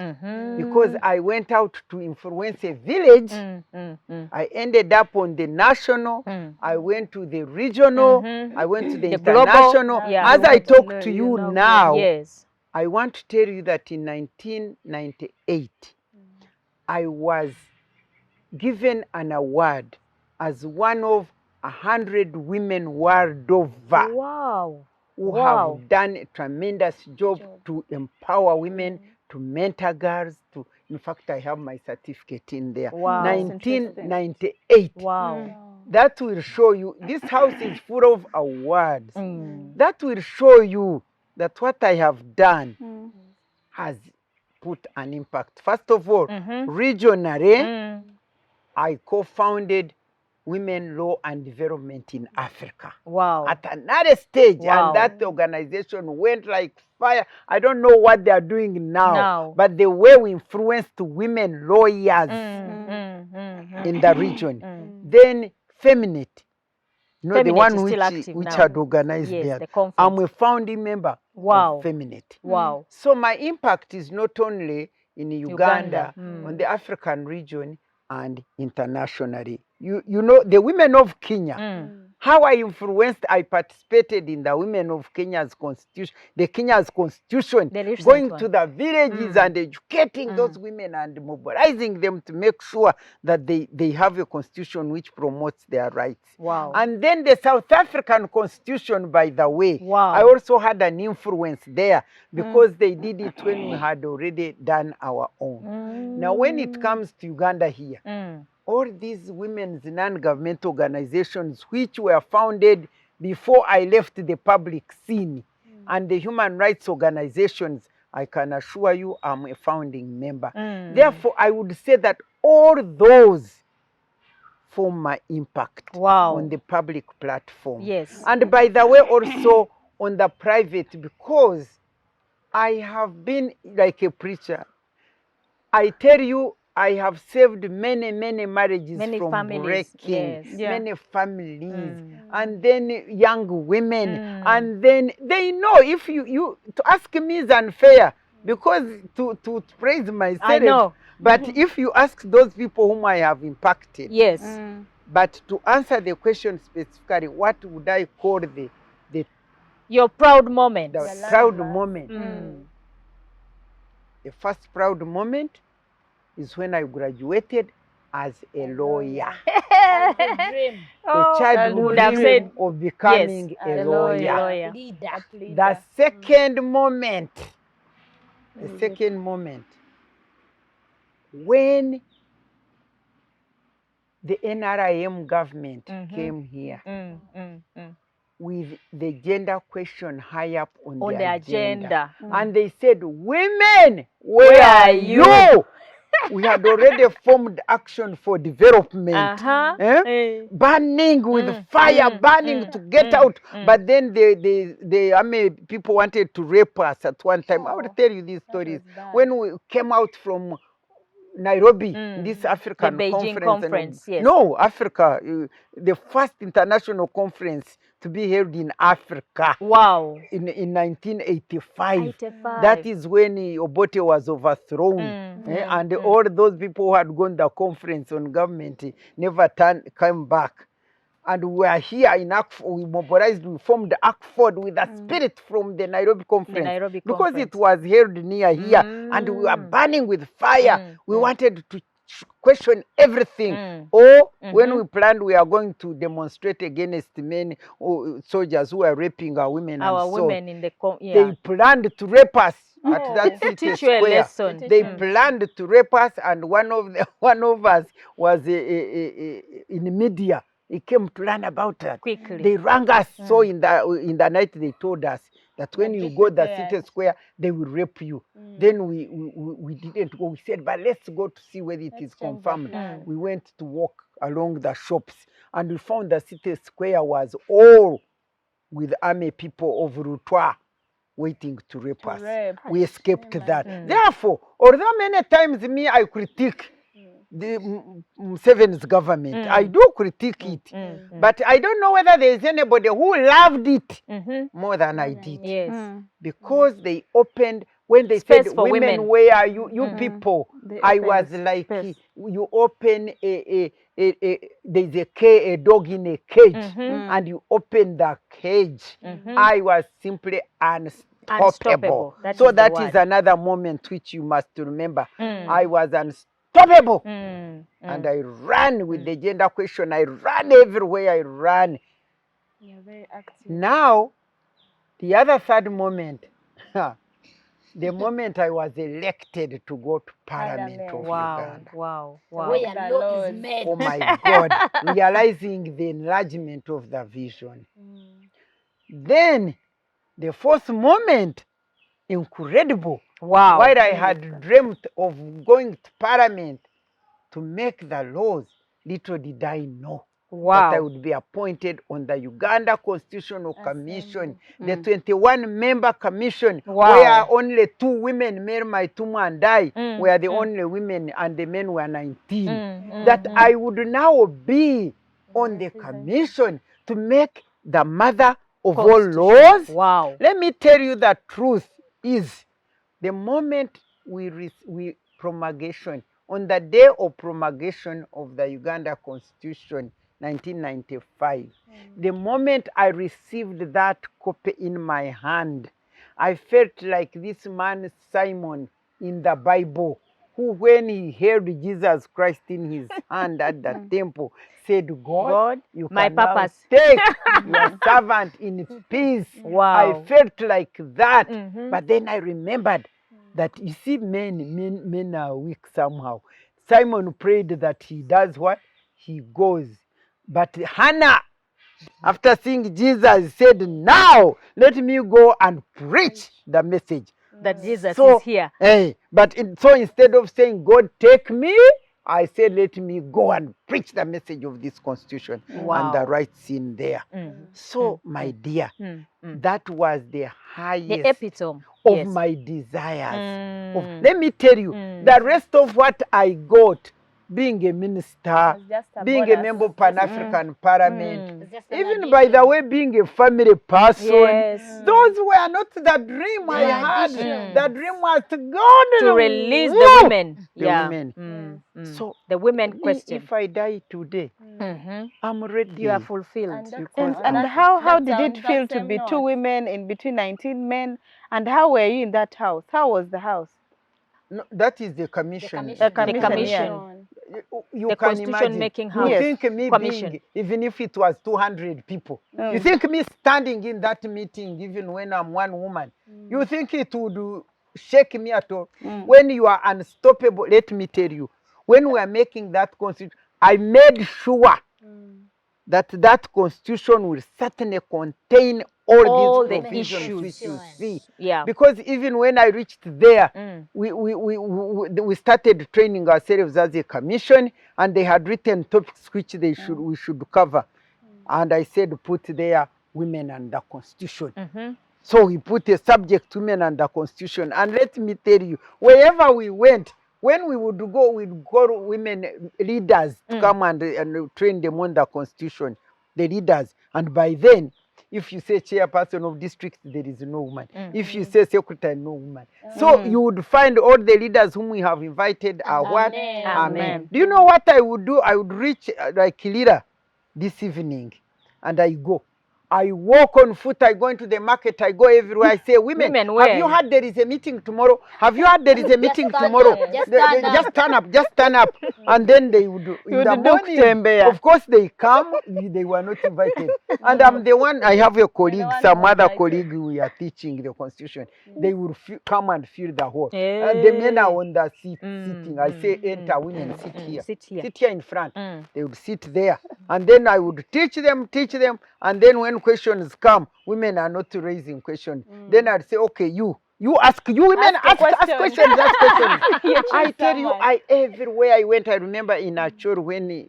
C: Because I went out to influence a village, I ended up on the national, I went to the regional, I went to the international.
A: Global,
C: As I talk to you now,
A: yes.
C: I want to tell you that in 1998, I was given an award as one of 100 women world over.
A: Wow.
C: Who have done a tremendous job to empower women, to mentor girls, to, in fact, I have my certificate in there.
A: Wow.
C: 1998.
A: Wow.
C: That will show you, this house is full of awards. That will show you that what I have done has put an impact. First of all, regionally, I co-founded Women Law and Development in Africa.
A: Wow.
C: At another stage, and that organization went like fire. I don't know what they are doing now. But the way we influenced women lawyers in the region. Then Feminate, you know, the one which had organized there. I'm a founding member of Feminate.
A: Wow.
C: So my impact is not only in Uganda. On the African region, and internationally. You know, the women of Kenya, how I influenced, I participated in the women of Kenya's constitution, the Kenya's constitution, going to the villages and educating those women and mobilizing them to make sure that they have a constitution which promotes their rights.
A: Wow.
C: And then the South African constitution, by the way, I also had an influence there because they did it when we had already done our own. Now, when it comes to Uganda here, all these women's non-government organizations which were founded before I left the public scene and the human rights organizations, I can assure you I'm a founding member. Therefore, I would say that all those form my impact
A: Wow.
C: on the public platform.
A: Yes.
C: And by the way, also on the private, because I have been like a preacher. I tell you, I have saved many marriages
A: Many
C: from
A: families,
C: breaking,
A: yes.
D: Yeah.
C: many families, and then young women, and then they know if you to ask me is unfair because to praise myself.
A: I know.
C: But if you ask those people whom I have impacted,
A: Yes.
C: but to answer the question specifically, what would I call the
A: Your proud moment.
C: proud moment? The first proud moment is when I graduated as a lawyer.
B: Dream.
C: A child
A: would have said
C: of becoming
A: yes,
C: a lawyer.
A: lawyer.
B: Leader.
C: The second moment, when the NRIM government came here with the gender question high up on the agenda. And they said, women, where are you? We had already formed action for development, burning with fire, burning to get out. But then the army people wanted to rape us at one time. I will tell you these stories. When we came out from Nairobi, this African
A: the Beijing conference, yes.
C: No, Africa, the first international conference to be held in Africa.
A: Wow.
C: In 1985. That is when Obote was overthrown. And all those people who had gone the conference on government never came back. And we are here in Akford, we mobilized, we formed Akford with a spirit from the Nairobi conference. Because it was held near here and we were burning with fire. We wanted to question everything. Or when we planned we are going to demonstrate against men or soldiers who are raping our women
A: women in the
C: they planned to rape us at that city square. They planned to rape us, and one of us was in media. He came to learn about that.
A: Quickly.
C: They rang us. So in the night they told us that when you go the city square, they will rape you. Then we didn't go. We said, but let's go to see whether it is confirmed. We went to walk along the shops and we found the city square was all with army people of Rutwa waiting to rape us. We escaped that. Therefore, although many times I critique the Museveni's government, I do critique it, but I don't know whether there is anybody who loved it more than I did.
A: Yes.
C: Because they opened, when they
A: Space
C: said,
A: for
C: women, where are you? You people, I was like, you open there's a dog in a cage, and you open the cage. I was simply unstoppable. So that is another moment which you must remember. I was unstoppable. And I ran with the gender question. I ran everywhere. I ran.
E: You're very active.
C: Now, the other third moment, the moment I was elected to go to Parliament of Uganda.
A: Wow.
B: Where your law is made.
C: Oh my God, realizing the enlargement of the vision. Then, the fourth moment, incredible.
A: Wow.
C: While I had dreamt of going to Parliament to make the laws, little did I know that I would be appointed on the Uganda Constitutional Commission, the 21-member commission, where only 2 women, Mary Maituma and I, were the only women, and the men were 19. That I would now be on the commission to make the mother of all laws.
A: Wow.
C: Let me tell you the truth is, the moment we promulgation, on the day of promulgation of the Uganda Constitution, 1995, the moment I received that copy in my hand, I felt like this man Simon in the Bible, who when he held Jesus Christ in his hand at the temple, said, God, you
A: my
C: can now
A: purpose.
C: take your servant in peace.
A: Wow.
C: I felt like that. But then I remembered that, you see, men are weak somehow. Simon prayed that he does what? He goes. But Hannah, after seeing Jesus, said, now let me go and preach the message.
A: That Jesus is here.
C: So instead of saying, God, take me, I said, let me go and preach the message of this constitution and the rights in there. So, my dear, that was the highest
A: the epitome
C: of my desires. Let me tell you, the rest of what I got, being a minister, being a member of Pan-African Parliament, even by the way, being a family person, those were not the dream I had. The dream was to go
A: to release the women.
C: The women.
A: So the women question.
C: If I die today, I'm ready.
A: You are fulfilled.
D: And how did it feel to be two women in between 19 men? And how were you in that house? How was the house?
C: No, that is the commission.
A: The commission.
C: You
A: the
C: can
A: constitution
C: imagine.
A: making house.
C: You think me being, even if it was 200 people, you think me standing in that meeting, even when I'm one woman, you think it would shake me at all? When you are unstoppable, let me tell you, when we are making that constitution, I made sure that that constitution will certainly contain all these provisions which you see. Because even when I reached there, we started training ourselves as a commission, and they had written topics which we should cover. And I said, put there women and the constitution. So we put a subject, women and the constitution. And let me tell you, wherever we went, when we would go, we'd go women leaders to come and train them on the constitution, the leaders. And by then, if you say chairperson of district, there is no woman. If you say secretary, no woman. So you would find all the leaders whom we have invited are what? Amen. Do you know what I would do? I would reach like Lira this evening, and I go. I walk on foot, I go into the market, I go everywhere. I say, women have you heard there is a meeting tomorrow? Have you heard there is a meeting tomorrow? Just turn up, just turn up. And then they would do. In the morning, of course, they come. They were not invited. And I'm the one, I have a colleague, some other colleague, we are teaching the constitution. They would come and fill the hall. And the men are on the seat sitting. I say, enter, women, sit here. Sit here in front. They would sit there. And then I would teach them. And then when questions come, women are not raising questions. Then I'd say, okay, you ask, you women ask questions. I tell you, everywhere I went, I remember in Achor when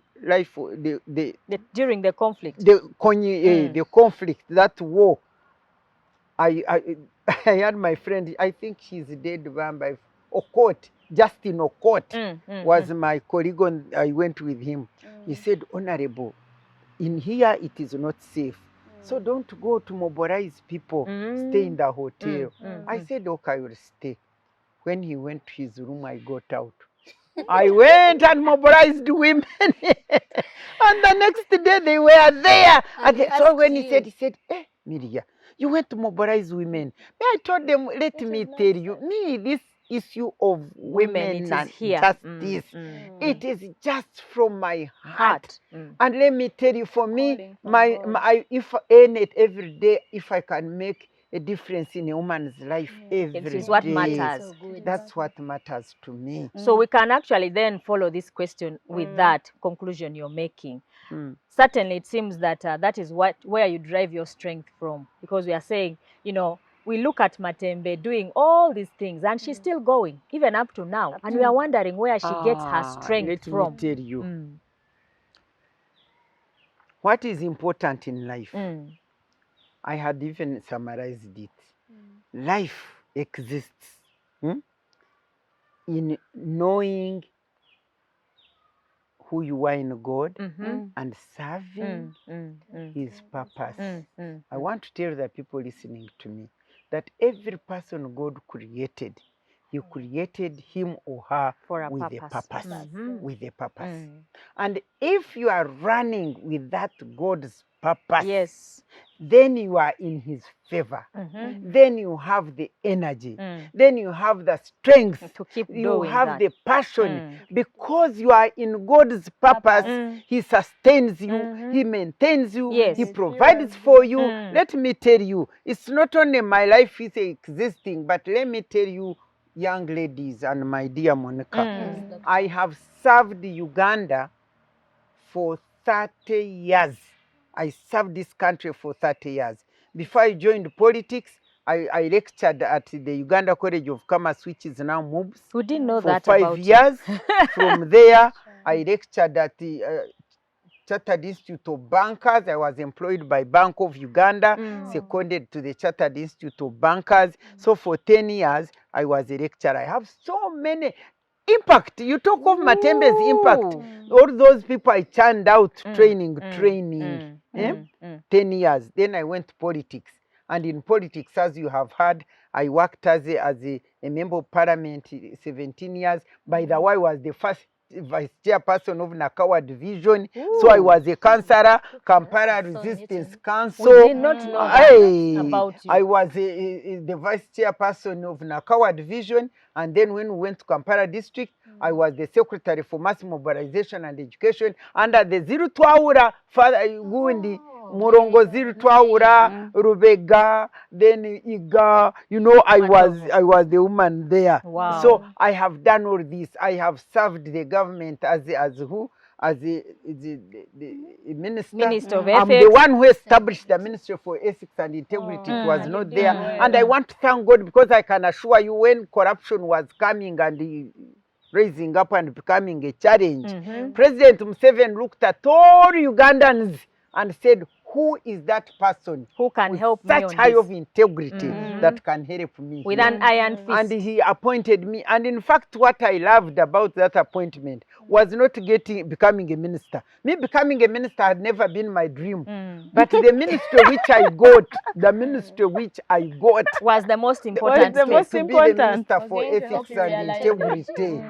A: during the conflict,
C: the conflict, that war, I had my friend, I think he's dead by Okot, Justin Okot was my colleague, I went with him. He said, Honourable, in here it is not safe. So don't go to mobilize people, stay in the hotel. I said, okay, I will stay. When he went to his room, I got out. I went and mobilized women. And the next day they were there. So when he said, hey, Miria, you went to mobilize women. I told them, let me tell you, this issue of women and justice, it is just from my heart. And let me tell you, for me, if every day, if I can make a difference in a woman's life every day,
A: is what matters.
C: That's what matters to me.
A: So we can actually then follow this question with that conclusion you're making. Certainly, it seems that that is where you derive your strength from, because we are saying, we look at Matembe doing all these things, and she's still going, even up to now. And we are wondering where she gets her strength from.
C: Let me tell you. What is important in life? I had even summarized it. Life exists in knowing who you are in God and serving His purpose. I want to tell the people listening to me that every person God created, He created him or her with a purpose. With a purpose. And if you are running with that God's purpose, then you are in His favor. Then you have the energy. Then you have the strength
A: to keep
C: you
A: doing
C: have
A: that.
C: the passion. Because you are in God's purpose, He sustains you, He maintains you, He provides for you. Let me tell you, it's not only my life is existing, but let me tell you, young ladies and my dear Monicah, I have served Uganda for 30 years. I served this country for 30 years. Before I joined politics, I lectured at the Uganda College of Commerce, which is now MUBS.
A: We didn't know
C: for
A: that
C: 5
A: about
C: years. From there, I lectured at the Chartered Institute of Bankers. I was employed by Bank of Uganda, seconded to the Chartered Institute of Bankers. So for 10 years, I was a lecturer. I have so many impact. You talk of Matembe's impact. All those people I churned out training. 10 years. Then I went to politics. And in politics, as you have heard, I worked as a member of parliament 17 years. By the way, I was the first vice chairperson of Nakawa division. So I was a councillor, Kampala Resistance Council.
A: We did not know that about you.
C: I was the vice chairperson of Nakawa division. And then when we went to Kampala district, I was the secretary for mass mobilization and education under the Ziru Twaura Father Gundi. Murongo Ziru Twaura, Rubega, then Iga, you know, I was the woman there.
A: Wow.
C: So I have done all this. I have served the government as the minister.
A: Minister of
C: I'm
A: Ethics.
C: the one who established the Ministry for Ethics and Integrity. It was not there. And I want to thank God, because I can assure you, when corruption was coming and raising up and becoming a challenge, President Museveni looked at all Ugandans and said, who is that person
A: who can help me
C: such
A: on
C: high
A: this?
C: of integrity that can help me
A: With
C: here?
A: an iron fist.
C: And he appointed me. And in fact, what I loved about that appointment was not becoming a minister. Me becoming a minister had never been my dream. But the ministry which I got,
A: was the most important.
C: to be the minister for ethics and integrity.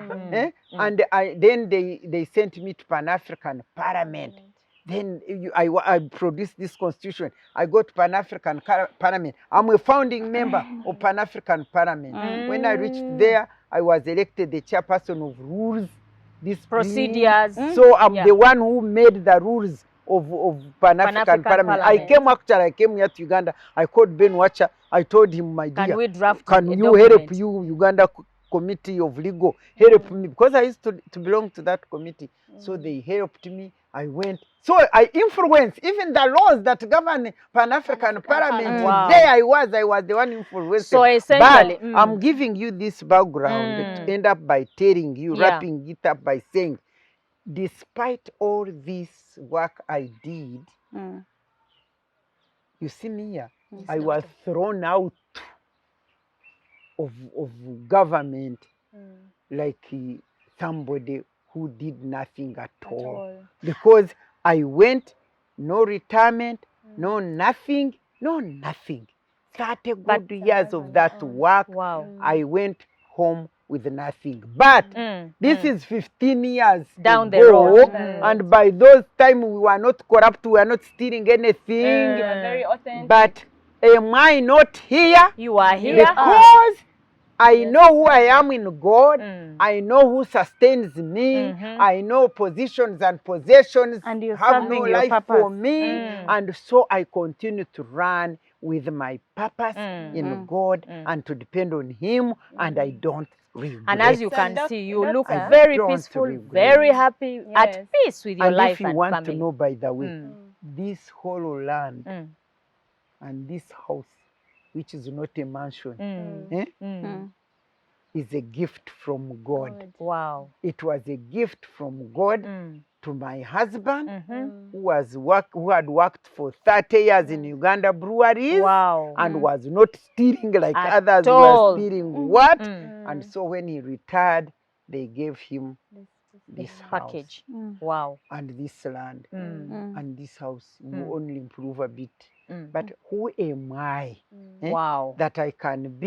C: And then they sent me to Pan-African Parliament. Then I produced this constitution. I got Pan-African Parliament. I'm a founding member of Pan-African Parliament. When I reached there, I was elected the chairperson of rules,
A: procedures.
C: So I'm the one who made the rules of Pan-African Parliament. I came here to Uganda. I called Ben Watcher. I told him, my dear,
A: can we draft
C: can
A: a
C: you
A: document?
C: help you, Uganda Committee of Legal, help me, because I used to belong to that committee. So they helped me. I went. So I influenced even the laws that govern Pan-African Parliament.
A: Wow.
C: There I was the one influenced.
A: So essentially,
C: but I'm giving you this background to end up by telling you, wrapping it up by saying, despite all this work I did, you see me here, I was thrown out of government like somebody who did nothing at all. Because I went, no retirement, no nothing. 30 good years of that work.
A: Wow.
C: I went home with nothing. But this is 15 years
A: down
C: ago,
A: the road.
C: And by those time we were not corrupt, we were not stealing anything.
E: You are very authentic.
C: But am I not here?
A: You are here.
C: Because I know who I am in God. I know who sustains me. I know positions and possessions
D: and you
C: have no life for me. And so I continue to run with my purpose in God and to depend on Him, and I don't regret.
A: And as you can see, you look very peaceful, very happy, at peace with your life and family.
C: And if you want to know, by the way, this whole land and this house, which is not a mansion, is a gift from God.
A: Wow.
C: It was a gift from God to my husband, who had worked for 30 years in Uganda breweries, and was not stealing like others were stealing. And so when he retired, they gave him this package.
A: Wow.
C: And this land and this house will only improve a bit. But who am I that I can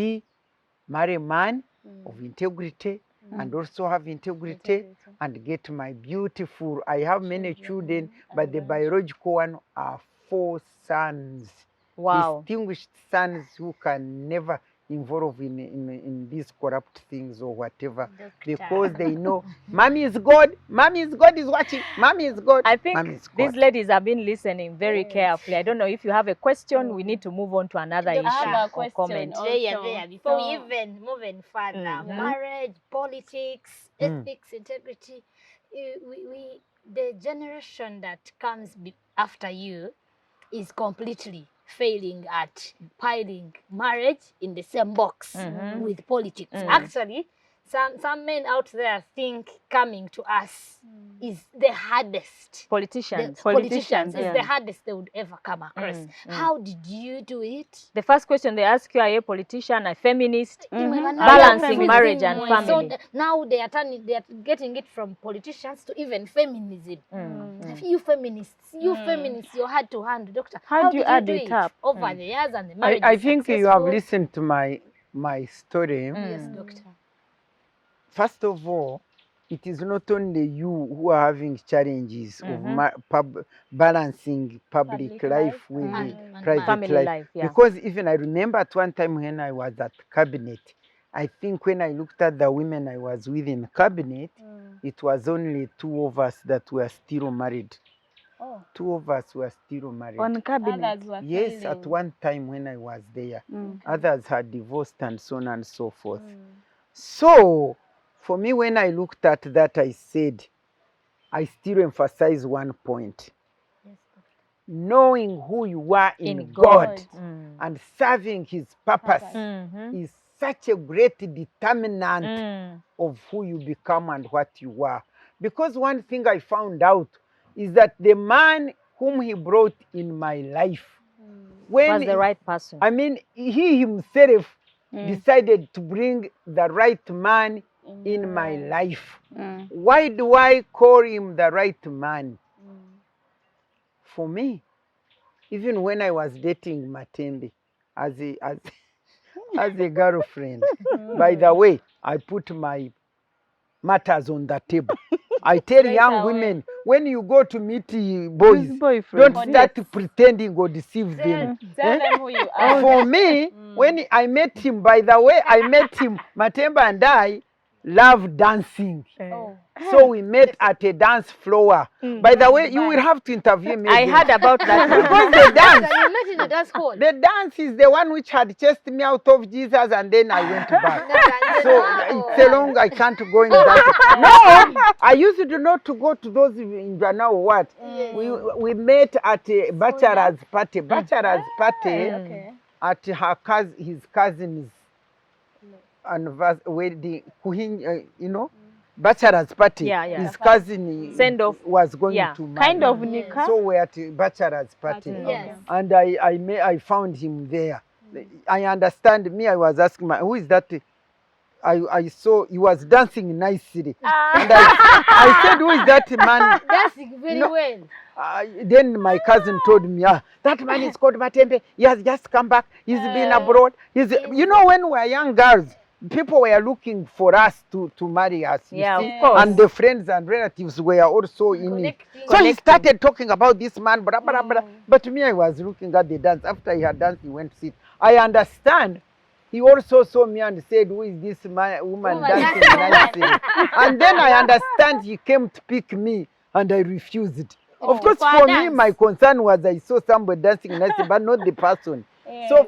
C: marry a man of integrity and also have integrity and get my beautiful, I have many children, but the biological one are 4 sons.
A: Wow.
C: Distinguished sons who can never involve in these corrupt things or whatever, because they know mommy is God is watching, mommy is God.
A: I think these ladies have been listening very carefully. I don't know if you have a question. We need to move on to another issue or comment.
B: Before we even moving further, marriage, politics, ethics, integrity, the generation that comes after you is completely failing at piling marriage in the same box with politics. Actually, some men out there think coming to us is the hardest.
A: Politicians.
B: Politicians is the hardest they would ever come across. How did you do it?
A: The first question they ask you, are you a politician, a feminist? Balancing marriage and family.
B: So now they are getting it from politicians to even feminism. You feminists, you're hard to handle, doctor.
D: How do you add
B: do
D: it up
B: over the years and the marriage?
C: I think you have listened to my story.
B: Yes, doctor.
C: First of all, it is not only you who are having challenges of balancing public life with private
A: family
C: life.
A: Yeah.
C: Because even I remember at one time when I was at cabinet, I think when I looked at the women I was with in cabinet, it was only 2 of us that were still married. 2 of us were still married.
D: on cabinet?
C: Yes, at one time when I was there. Others had divorced and so on and so forth. So, for me, when I looked at that, I said, I still emphasize one point. Knowing who you are in God and serving His purpose is such a great determinant of who you become and what you are. Because one thing I found out is that the man whom He brought in my life
A: was the right person.
C: I mean, He Himself decided to bring the right man in my life. Why do I call him the right man? For me, even when I was dating Matembe as a girlfriend, by the way, I put my matters on the table. I tell young women, when you go to meet boys, don't start pretending or deceive them.
E: Tell them who you are.
C: For me, when I met him, by the way, I met him, Matembe and I love dancing. So we met at a dance floor. By the way, you will have to interview me.
A: I heard about that.
C: Because the dance,
B: You met in a dance hall.
C: the dance is the one which had chased me out of Jesus and then I went back. So it's a long, I can't go in that. No, I used to not to go to those in now what? We met at a bachelor's party. At his cousin's wedding, you know, bachelor's party. His cousin was going to marry.
D: Kind of Nika.
C: So we're at a bachelor's party. And I found him there. I understand me, I was asking, who is that? I saw he was dancing nicely. And I said, who is that man?
B: Dancing very well.
C: Then my cousin told me, that man is called Matembe. He has just come back. He's been abroad. You know, when we were young girls, people were looking for us to marry us.
A: Yeah,
C: see?
A: of course.
C: And the friends and relatives were also in it. So he started talking about this man, blah, blah, blah. But me, I was looking at the dance. After he had danced, he went to sit. I understand. He also saw me and said, who is this woman dancing nicely? And then I understand he came to pick me and I refused. Of course, for me, my concern was I saw somebody dancing nicely, but not the person. So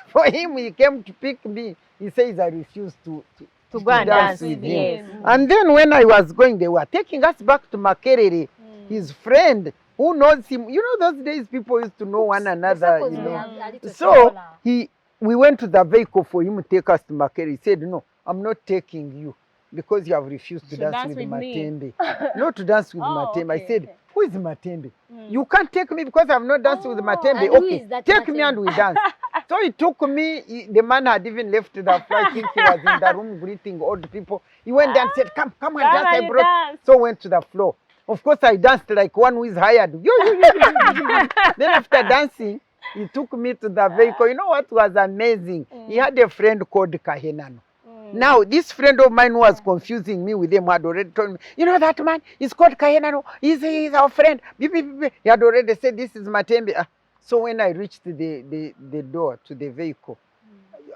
C: for him, he came to pick me. He says, I refused to
A: go and dance
C: with him.
A: Yes.
C: And then when I was going, they were taking us back to Makerere, his friend, who knows him. You know, those days people used to know one another. You know. So we went to the vehicle for him to take us to Makerere. He said, no, I'm not taking you because you have refused to dance with Matembe. Not to dance with Matembe. I said, who is Matembe? You can't take me because I've not danced with Matembe. Okay, take me and we dance. So he took me. The man had even left the flight. I think he was in the room greeting old people. He went there and said, come and dance. I brought. So went to the floor. Of course, I danced like one who is hired. Then after dancing, he took me to the vehicle. You know what was amazing? He had a friend called Kahenano. Now, this friend of mine who was confusing me with him had already told me, you know that man, he's called Kahenano, he's our friend. He had already said, this is Matembe. So when I reached the door to the vehicle,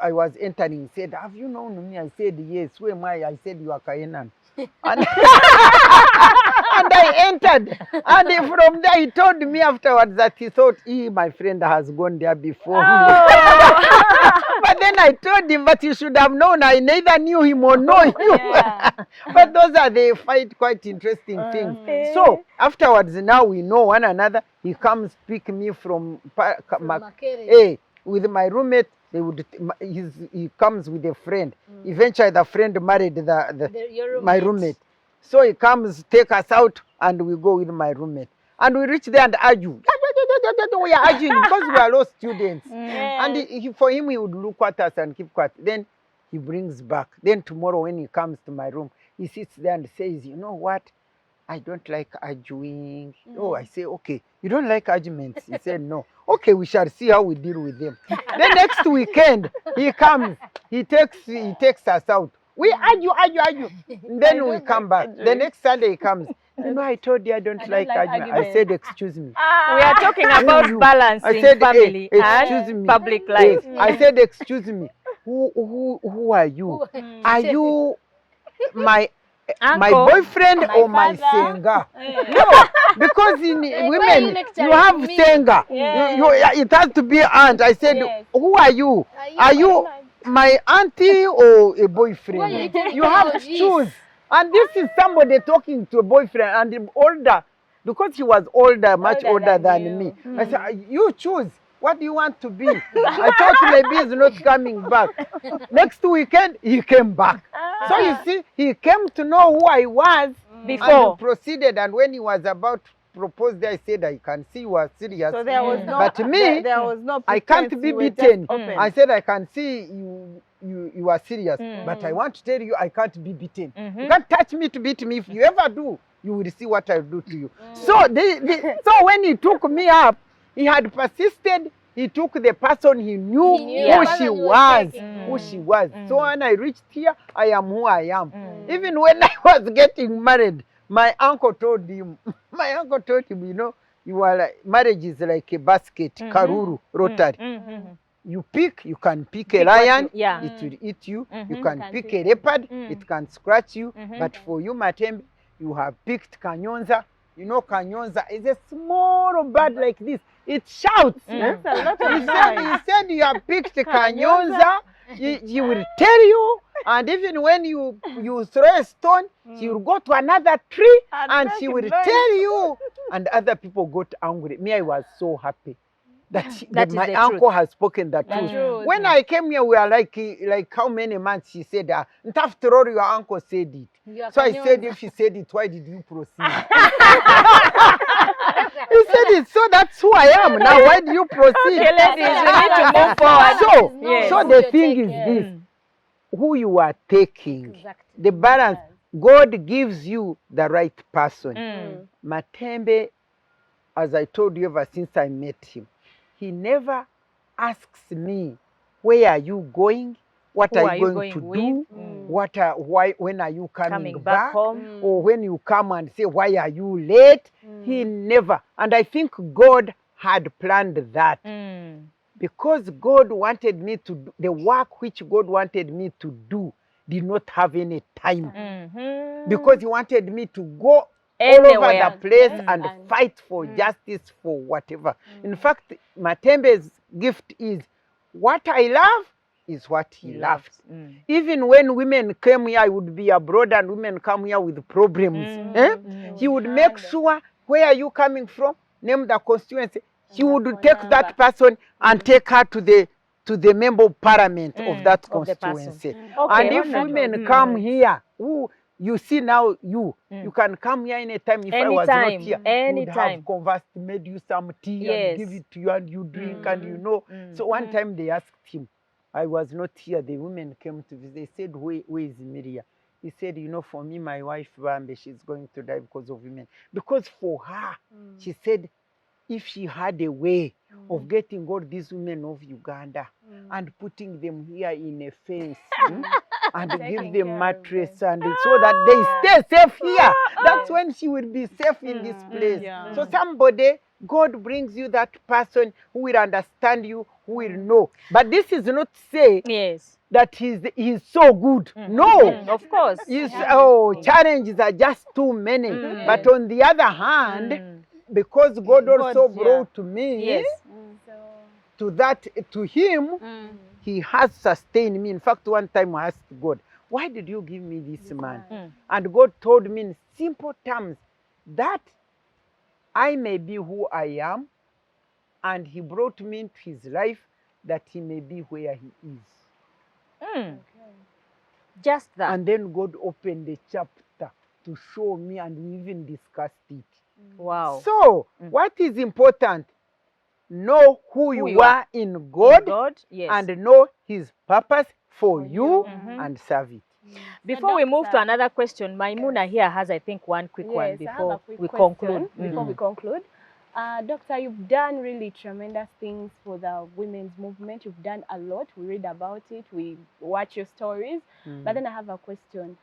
C: I was entering. He said, have you known me? I said, yes. Who am I? I said, you are Kahenano. And I entered. And from there, he told me afterwards that he thought, my friend has gone there before me. But then I told him, but you should have known. I neither knew him or know you. But those are quite interesting things. So afterwards, now we know one another. He comes pick me from with my roommate. He comes with a friend. Eventually, the friend married my roommate. So he comes, take us out, and we go with my roommate. And we reach there and argue. We are arguing because we are low students. And for him, he would look at us and keep quiet. Then he brings back. Then tomorrow when he comes to my room, he sits there and says, you know what? I don't like arguing. Oh, I say, okay. You don't like arguments? He said, no. Okay, we shall see how we deal with them. The next weekend, he comes. He takes us out. We argue. Then we come back. The next Sunday he comes. You know, I told you I don't like argument. I said, excuse me.
A: We are talking about balancing family and public life.
C: Yes. I said, excuse me. Who are you? Are you my boyfriend or my senga? No, because in women you have senga. It has to be aunt. I said, who are you? Are you my auntie or a boyfriend? You have to choose. And this is somebody talking to a boyfriend and older, because he was much older than me. I said, you choose. What do you want to be? I thought maybe he's not coming back. Next weekend, he came back. So you see, he came to know who I was before. And he proceeded. And when he was about to propose, I said, I can see you are serious.
D: So there was no,
C: but me,
D: there was no
C: I can't be beaten. I said, I can see you are serious. But I want to tell you, I can't be beaten. You can't touch me to beat me. If you ever do, you will see what I'll do to you. So, so when he took me up, he had persisted. He took the person he knew who she was. So when I reached here, I am who I am. Even when I was getting married, my uncle told him, you know, marriage is like a basket, karuru, rotary. You pick, you can pick a lion, it will eat you. You can pick a leopard, it can scratch you. But for you, Matembe, you have picked Kanyonza. You know, Kanyonza is a small bird like this. It shouts. That's a lot of he said you have picked Kanyonza. He will tell you. And even when you throw a stone, she will go to another tree and she will tell you. And other people got angry. Me, I was so happy that my uncle has spoken the truth. When I came here, we were like how many months? She said, after all, your uncle said it. So I said, if she said it, why did you proceed? He said it, so that's who I am. Now, why do you proceed?
A: Okay, ladies, we need to move forward.
C: So the thing is this, who you are taking, the balance, God gives you the right person. Matembe, as I told you ever since I met him, he never asks me, where are you going? What are you going to do? When are you coming back home? Or when you come and say, why are you late? He never. And I think God had planned that. Because God wanted me to do, the work which God wanted me to do did not have any time. Because he wanted me to go all over the place and fight for justice, for whatever. In fact, Matembe's gift is, what I love is what he loved. Even when women came here, I would be abroad and women come here with problems. He would make sure, where are you coming from? Name the constituency. He would take that person and take her to the member of parliament of that constituency. And if women come here, you see now, you can come here anytime. If I was not here, would have conversed, made you some tea and give it to you and you drink and you know. So one time they asked him, I was not here, the women came to visit. They said, where is Miria? He said, you know, for me, my wife, Bambe, she's going to die because of women. Because for her, she said, if she had a way of getting all these women of Uganda and putting them here in a fence and give them mattress and so that they stay safe here, that's when she will be safe in this place. So somebody, God brings you that person who will understand you, who will know. But this is not to say that he's so good. No.
A: Of course.
C: Challenges are just too many. But on the other hand, because God also brought me to him, he has sustained me. In fact, one time I asked God, why did you give me this man? And God told me in simple terms that I may be who I am, and he brought me into his life that he may be where he is.
A: Just that.
C: And then God opened the chapter to show me, and we even discussed it.
A: Wow.
C: So, what is important? Know who you are in God, and know his purpose for you, and serve it.
A: Before we move to another question, Maimuna here has, I think, one quick one before we conclude.
E: Before we conclude. Doctor, you've done really tremendous things for the women's movement. You've done a lot. We read about it. We watch your stories. But then I have a question.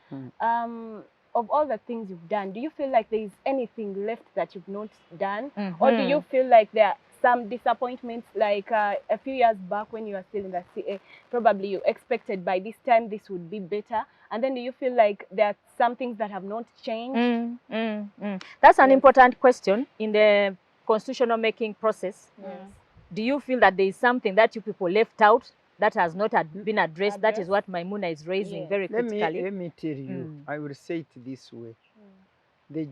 E: Of all the things you've done, do you feel like there is anything left that you've not done? Or do you feel like there are some disappointments, like a few years back when you were still in the CA, probably you expected by this time this would be better? And then do you feel like there are some things that have not changed?
A: That's an important question in the constitutional making process. Do you feel that there is something that you people left out that has not been addressed? That is what Maimuna is raising very critically.
C: Let me tell you, I will say it this way. The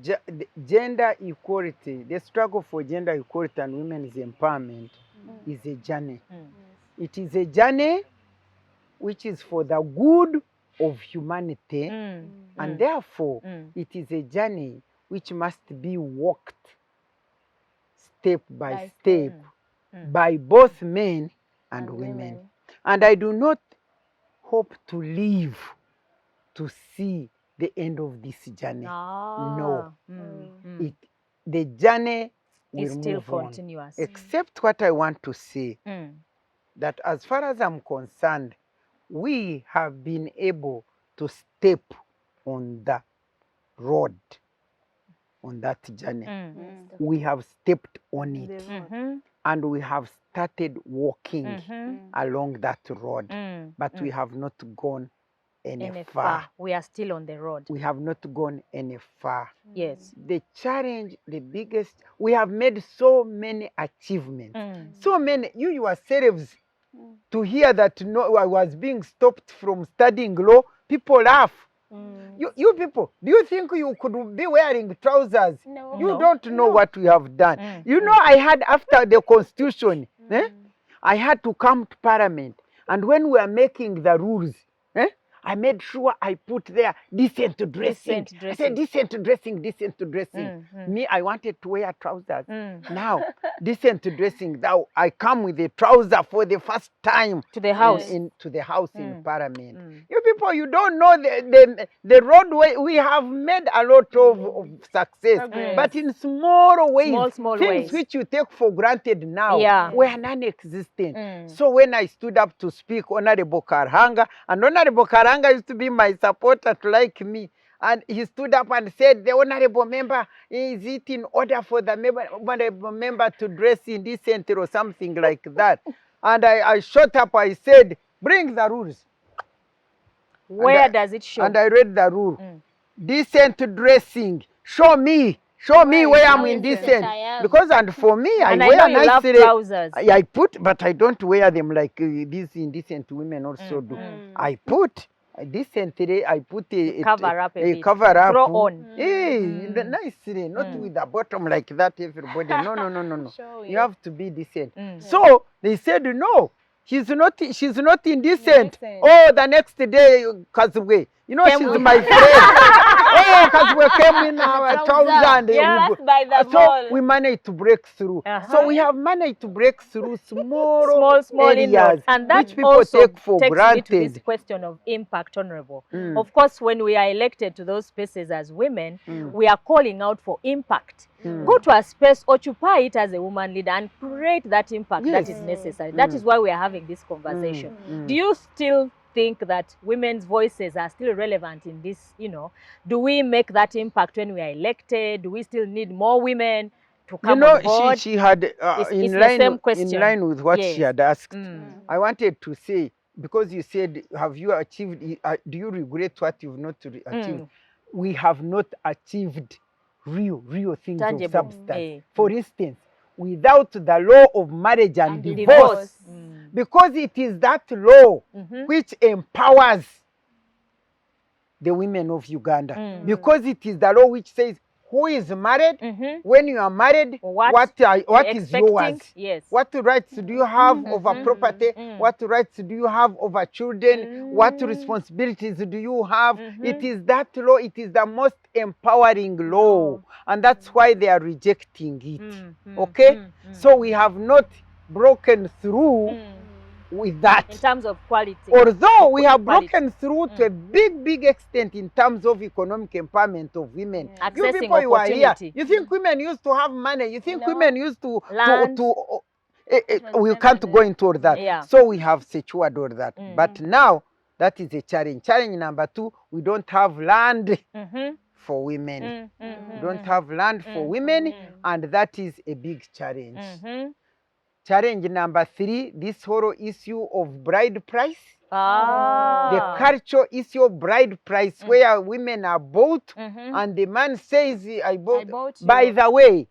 C: gender equality, the struggle for gender equality and women's empowerment is a journey. It is a journey which is for the good of humanity, and therefore it is a journey which must be walked step by step by both men and women. And I do not hope to live to see the end of this journey. No. The journey will
A: still
C: move on.
A: continuous.
C: Except what I want to say, that as far as I'm concerned, we have been able to step on the road, on that journey. We have stepped on it, and we have started walking along that road, but we have not gone any far.
A: We are still on the road.
C: We have not gone any far.
A: Yes.
C: The challenge, the biggest, we have made so many achievements. So many, you yourselves, to hear that I was being stopped from studying law, people laugh. You people, do you think you could be wearing trousers?
E: No.
C: You don't know what we have done. You know, I had, after the constitution, I had to come to parliament. And when we were making the rules, I made sure I put there decent dressing. I said decent dressing, decent dressing. Me, I wanted to wear trousers. Now, decent dressing. Now, I come with a trouser for the first time
A: to the house.
C: To the house in Parliament. You people, you don't know the roadway. We have made a lot of success, but in small ways, things which you take for granted now were non-existent. So when I stood up to speak, Honourable Karhanga, and Honourable Karhanga used to be my supporter to like me. And he stood up and said, the honourable member, is it in order for the honourable member to dress indecently or something like that? And I shot up, I said, bring the rules.
A: Where does it show?
C: And I read the rule. Decent dressing. Show me where I'm indecent. Because, and for me, I wear nicely.
A: Trousers.
C: I put, but I don't wear them like these indecent women also do. I put decently, I put a
A: cover up a bit.
C: Cover up.
A: Throw on.
C: Nicely, not with the bottom like that, everybody. No. You have to be decent. So they said, no, she's not indecent. Oh, the next day, Kazwe, you know, she's my friend. Oh, Kazwe came in our trousers. So we managed to break through. So we have managed to break through small areas,
A: and that
C: which people
A: also
C: take for
A: takes
C: granted.
A: me to this question of impact, Honourable. Of course, when we are elected to those spaces as women, we are calling out for impact. Go to a space, occupy it as a woman leader, and create that impact that is necessary. That is why we are having this conversation. Do you still think that women's voices are still relevant in this, do we make that impact when we are elected? Do we still need more women to come on board?
C: She had, in line with what she had asked, I wanted to say, because you said, have you achieved, do you regret what you've not achieved? We have not achieved real things
A: Tangible.
C: of substance. For instance, without the law of marriage and divorce, because it is that law which empowers the women of Uganda, because it is the law which says who is married, when you are married, what is yours?
A: Yes.
C: What rights do you have over property? What rights do you have over children? What responsibilities do you have? It is that law, it is the most empowering law, and that's why they are rejecting it. Okay? So we have not broken through with that.
A: In terms of quality.
C: Although we have broken through to a big extent in terms of economic empowerment of women. You people who are here, you think women used to have money? You think women used to we can't go into all that.
A: Yeah.
C: So we have secured all that. But now, that is a challenge. Challenge number 2, we don't have land for women. We don't have land for women, and that is a big challenge. Challenge number 3, this whole issue of bride price. The cultural issue of bride price, where women are bought and the man says, I bought by the way,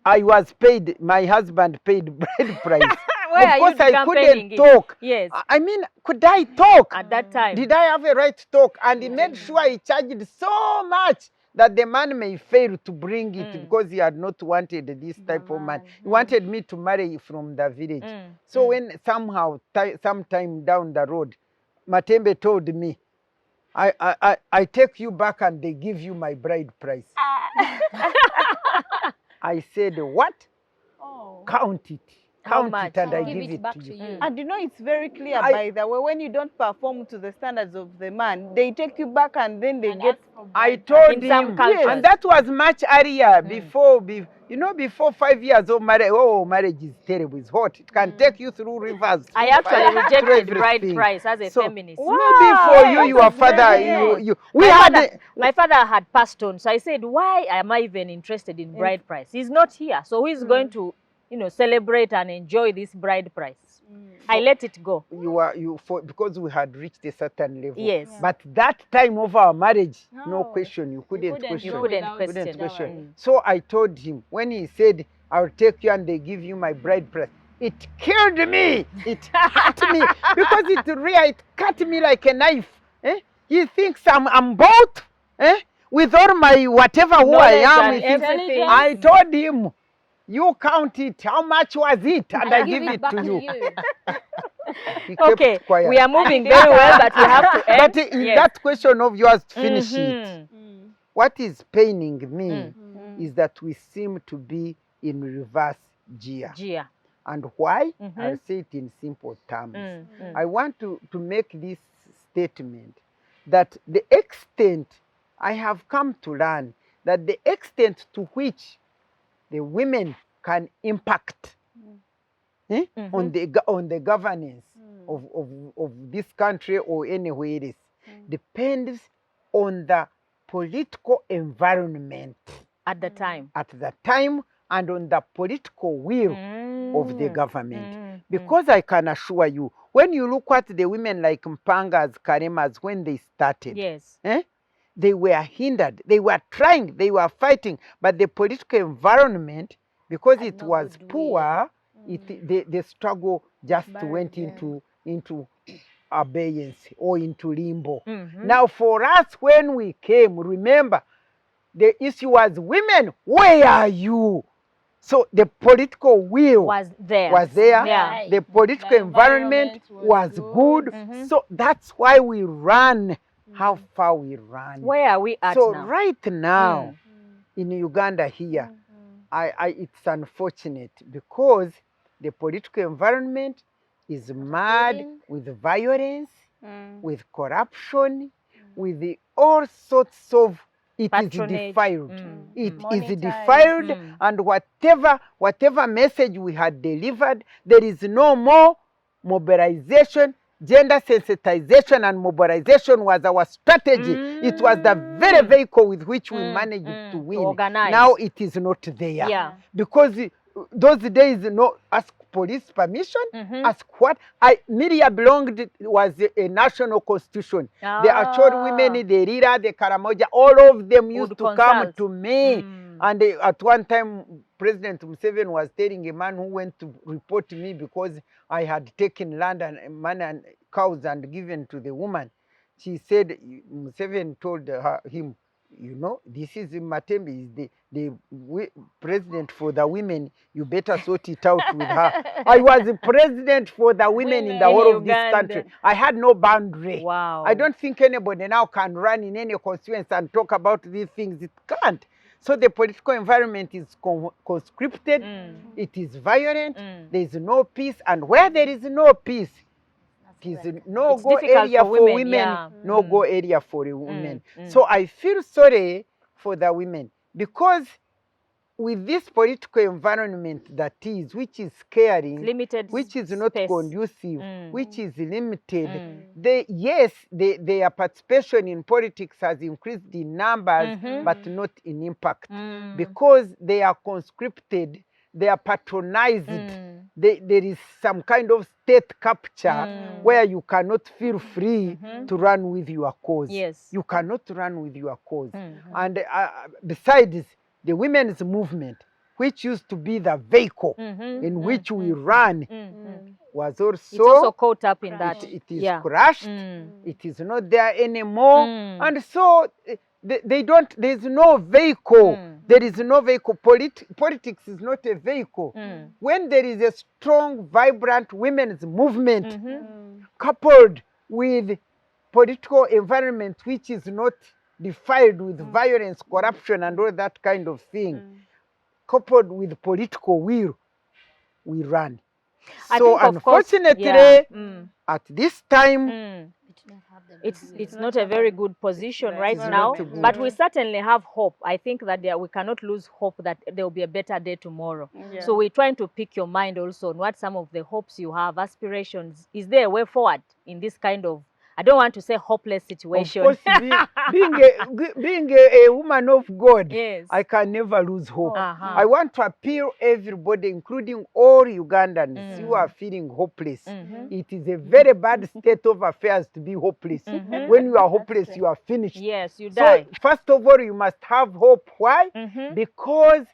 C: I was paid, my husband paid bride price. Of course, I couldn't talk.
A: Yes.
C: I mean, could I talk?
A: At that time.
C: Did I have a right to talk? And he made sure he charged so much that the man may fail to bring it because he had not wanted this type of man. He wanted me to marry from the village. So when somehow, sometime down the road, Matembe told me, I take you back and they give you my bride price. I said, what? Count it. Count it and I give it to you.
D: And you know, it's very clear, by the way, when you don't perform to the standards of the man, they take you back and then they get...
C: I told him, and that was much earlier, before 5 years of marriage. Oh, marriage is terrible, it's hot. It can take you through rivers.
A: I actually rejected bride price as a feminist.
C: Maybe for you, your father,
A: my father had passed on, so I said, why am I even interested in bride price? He's not here, so who is going to celebrate and enjoy this bride price? I let it go.
C: Because we had reached a certain level.
A: Yes.
C: But that time of our marriage, no question, you couldn't question. So I told him, when he said, I'll take you and they give you my bride price, it killed me. It hurt me. Because it cut me like a knife. He thinks I'm both. With all my whatever who I am. I told him, you count it. How much was it? And I give it to you.
A: Okay, we are moving very well, but we have to end.
C: But in that question of yours, finish it. What is paining me is that we seem to be in reverse gear. And why? I'll say it in simple terms. I want to make this statement that the extent I have come to learn that the extent to which the women can impact on the governance of this country or anywhere else depends on the political environment
A: at the time
C: and on the political will of the government. Because I can assure you, when you look at the women like Mpangas, Karemas, when they started, they were hindered. They were trying. They were fighting. But the political environment, because it was poor, the struggle just went into abeyance or into limbo. Now, for us, when we came, remember, the issue was women, where are you? So the political will was there.
A: Yeah.
C: The political environment was good. So that's why we ran. How far we ran.
A: Where are we at
C: now? So right now, in Uganda here, it's unfortunate because the political environment is mad with violence, with corruption, with all sorts of... It
A: patronage.
C: Is defiled. It is defiled, and whatever message we had delivered, there is no more mobilization. Gender sensitization and mobilization was our strategy. It was the very vehicle with which we managed to win.
A: Organize.
C: Now it is not there.
A: Yeah.
C: Because those days, police permission. Ask what? Miria was a national constitution. The Acholi women, the Rira, the Karamoja, all of them used to come to me. And at one time, President Museveni was telling a man who went to report me because I had taken land and man and cows and given to the woman. She said, Museveni told him, you know, this is Matembe, is the president for the women. You better sort it out with her. I was the president for the women in the whole of this country. I had no boundary.
A: Wow.
C: I don't think anybody now can run in any constituency and talk about these things. It can't. So the political environment is conscripted. It is violent. There is no peace. And where there is no peace, it is no go area for women, no go area for the women. So I feel sorry for the women because with this political environment that is, which is scaring,
A: limited
C: which is not
A: space.
C: conducive, which is limited, their participation in politics has increased in numbers, but not in impact, because they are conscripted, they are patronized. There is some kind of state capture where you cannot feel free to run with your cause.
A: Yes.
C: You cannot run with your cause. And besides, the women's movement, which used to be the vehicle in which we ran, was also,
A: it's also caught up in that.
C: It is crushed. It is not there anymore. And so there's no vehicle. There is no vehicle. Politics is not a vehicle. When there is a strong, vibrant women's movement coupled with political environment which is not defiled with violence, corruption, and all that kind of thing, coupled with political will, we run. So unfortunately, at this time,
A: it's not a very good position right now, but we certainly have hope. I think that we cannot lose hope that there will be a better day tomorrow. So we're trying to pick your mind also on what some of the hopes you have, aspirations. Is there a way forward in this kind of, I don't want to say hopeless situation.
C: Of course, being a woman of God, I can never lose hope. I want to appeal everybody, including all Ugandans who are feeling hopeless. It is a very bad state of affairs to be hopeless. When you are hopeless, you are finished.
A: Yes, you die.
C: So, first of all, you must have hope. Why? Because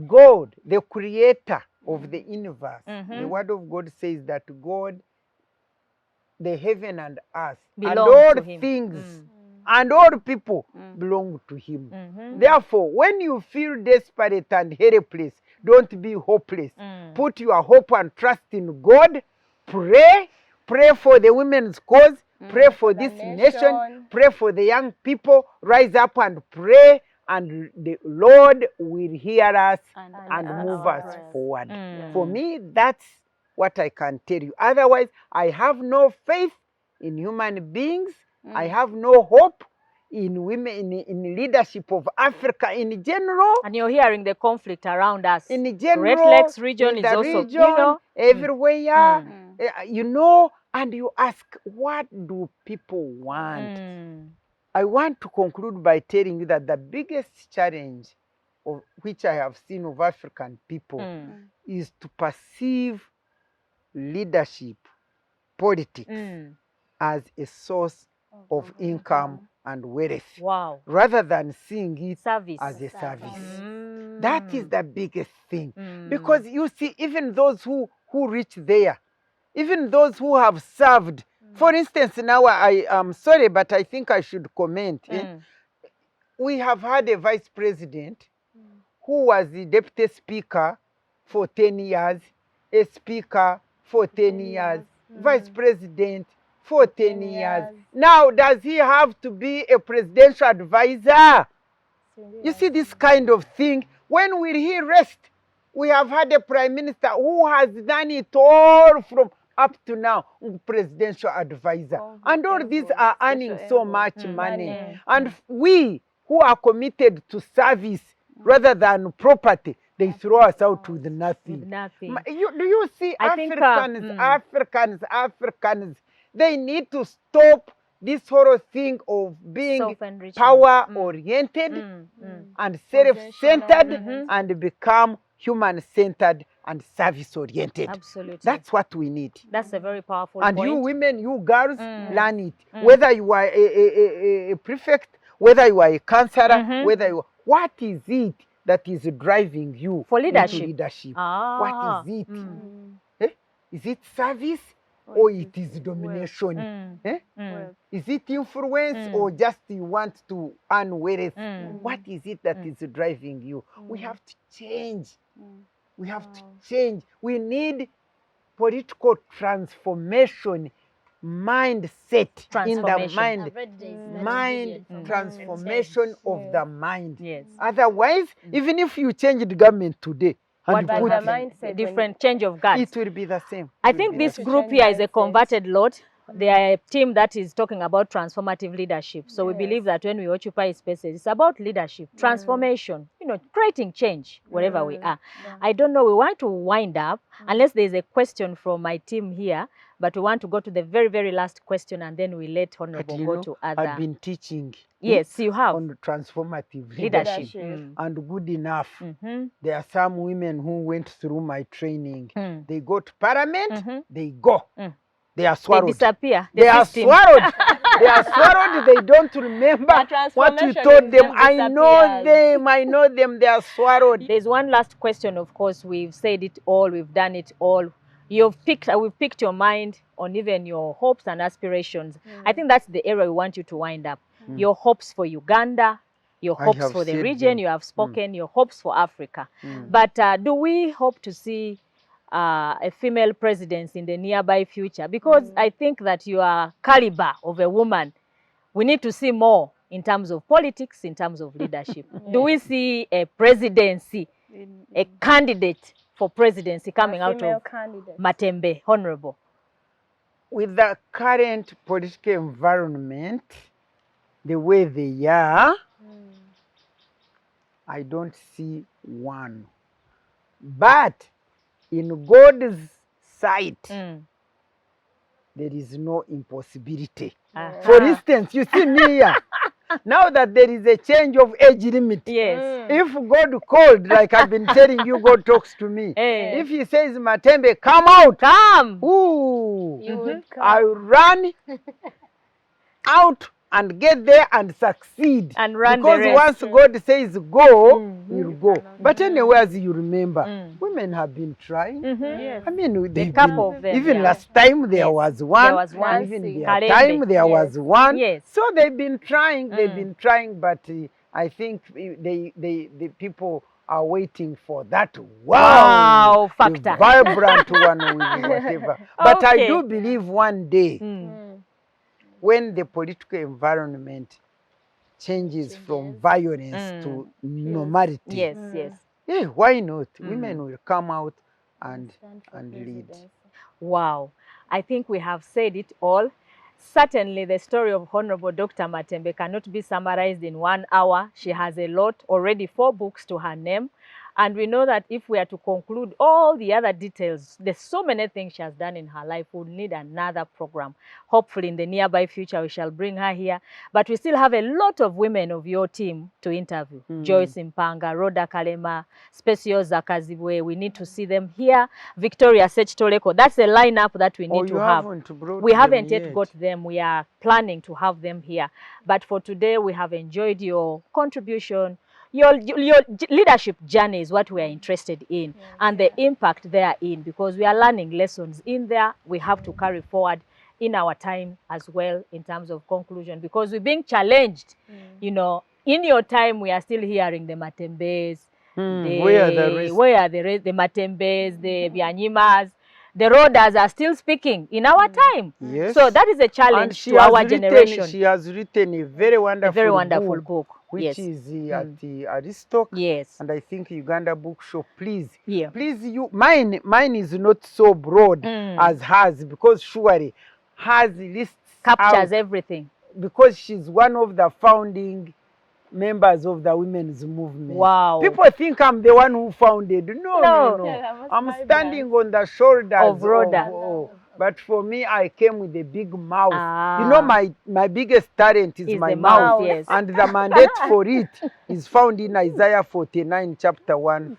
C: God, the creator of the universe, the word of God says that God, the heaven and earth, and all things and all people belong to him. Therefore, when you feel desperate and helpless, don't be hopeless. Put your hope and trust in God. Pray for the women's cause. Pray for this nation. Pray for the young people. Rise up and pray, and the Lord will hear us and move us forward. For me, that's what I can tell you. Otherwise, I have no faith in human beings. I have no hope in women, in leadership of Africa in general.
A: And you're hearing the conflict around us.
C: In general,
A: Great Lakes region is also,
C: region, you know, everywhere, you know, and you ask, what do people want? I want to conclude by telling you that the biggest challenge of which I have seen of African people is to perceive leadership, politics, as a source of income and wealth, rather than seeing it as a service. That is the biggest thing. Because you see, even those who reach there, even those who have served, for instance, now I am sorry, but I think I should comment. We have had a vice president who was the deputy speaker for 10 years, a speaker for 10 years, vice president for 10 years. Now, does he have to be a presidential advisor? You see this kind of thing. When will he rest? We have had a prime minister who has done it all from up to now, presidential advisor. And all these are earning so much money. And we who are committed to service rather than property, they throw us out with nothing. Do you see Africans, they need to stop this whole thing of being power-oriented and self-centered and become human-centered and service-oriented.
A: Absolutely.
C: That's what we need.
A: That's a very powerful
C: And
A: point.
C: you women, you girls, learn it. Whether you are a prefect, whether you are a councillor, whether you what is it that is driving you
A: for leadership?
C: Into leadership?
A: Ah.
C: What is it? Is it service or it is domination? Is it influence or just you want to earn wealth? What is it that is driving you? We have to change. We have to change. We need political transformation, mindset in the mind transformation of the mind.
A: Yes.
C: Otherwise, even if you change the government today, and
A: what
C: put
A: the mindset, different change of guards,
C: it will be the same.
A: I think this group here is a converted lot. They are a team that is talking about transformative leadership. So we believe that when we occupy spaces, it's about leadership, transformation, you know, creating change wherever we are. I don't know, we want to wind up, unless there is a question from my team here, but we want to go to the very, very last question and then we let Honourable go to other.
C: I've been teaching.
A: Yes, you have.
C: On transformative leadership. And good enough. There are some women who went through my training. They go to parliament, they go. They are swallowed.
A: They disappear.
C: They are swallowed. They are swallowed. They don't remember what you told them. I know them. They are swallowed.
A: There's one last question, of course. We've said it all. We've done it all. We've picked your mind on even your hopes and aspirations. I think that's the area we want you to wind up. Your hopes for Uganda, your hopes for the region, you have spoken, your hopes for Africa. But do we hope to see a female presidency in the nearby future? Because I think that you are caliber of a woman. We need to see more in terms of politics, in terms of leadership. Do we see a presidency, a candidate for presidency coming out of Matembe, Honourable?
C: With the current political environment, the way they are, I don't see one. But in God's sight, there is no impossibility. For instance, you see me here. Now that there is a change of age limit, if God called, like I've been telling you, God talks to me. If he says, Matembe, come out.
A: Come.
C: Ooh, I run out and get there and succeed.
A: And run
C: because
A: the rest.
C: Once God says go, we'll go. But anyway, as you remember, women have been trying. I mean, they've
A: couple
C: been,
A: of them,
C: even last time there was one.
A: There was one.
C: Even their time there was one. So they've been trying. But I think the people are waiting for that wow
A: factor,
C: vibrant one with whatever. But I do believe one day, when the political environment changes from violence to normality, why not? Women will come out and lead.
A: Wow, I think we have said it all. Certainly, the story of Honourable Dr. Matembe cannot be summarized in 1 hour. She has a lot, already 4 books to her name. And we know that if we are to conclude all the other details, there's so many things she has done in her life, we'll need another program. Hopefully in the nearby future, we shall bring her here. But we still have a lot of women of your team to interview. Joyce Mpanga, Rhoda Kalema, Special Zakazibwe. We need to see them here. Victoria Sechitoleko. That's the lineup that we need to have. We haven't yet got them. We are planning to have them here. But for today, we have enjoyed your contribution. Your leadership journey is what we are interested in, and the impact therein, because we are learning lessons in there we have to carry forward in our time as well in terms of conclusion, because we're being challenged. You know, in your time we are still hearing the Matembes, where are the Matembes, the Byanyimas, the Rodas are still speaking in our time. So that is a challenge to our generation.
C: She has written a very wonderful book. Which is at the Aristoc. And I think Uganda Bookshop. Please, you. Mine is not so broad as hers, because surely hers lists
A: captures everything.
C: Because she's one of the founding members of the women's movement.
A: Wow.
C: People think I'm the one who founded. No. I'm standing on the shoulders But for me, I came with a big mouth. You know, my biggest talent is my
A: the
C: mouth.
A: yes.
C: And the mandate for it is found in Isaiah 49, chapter 1,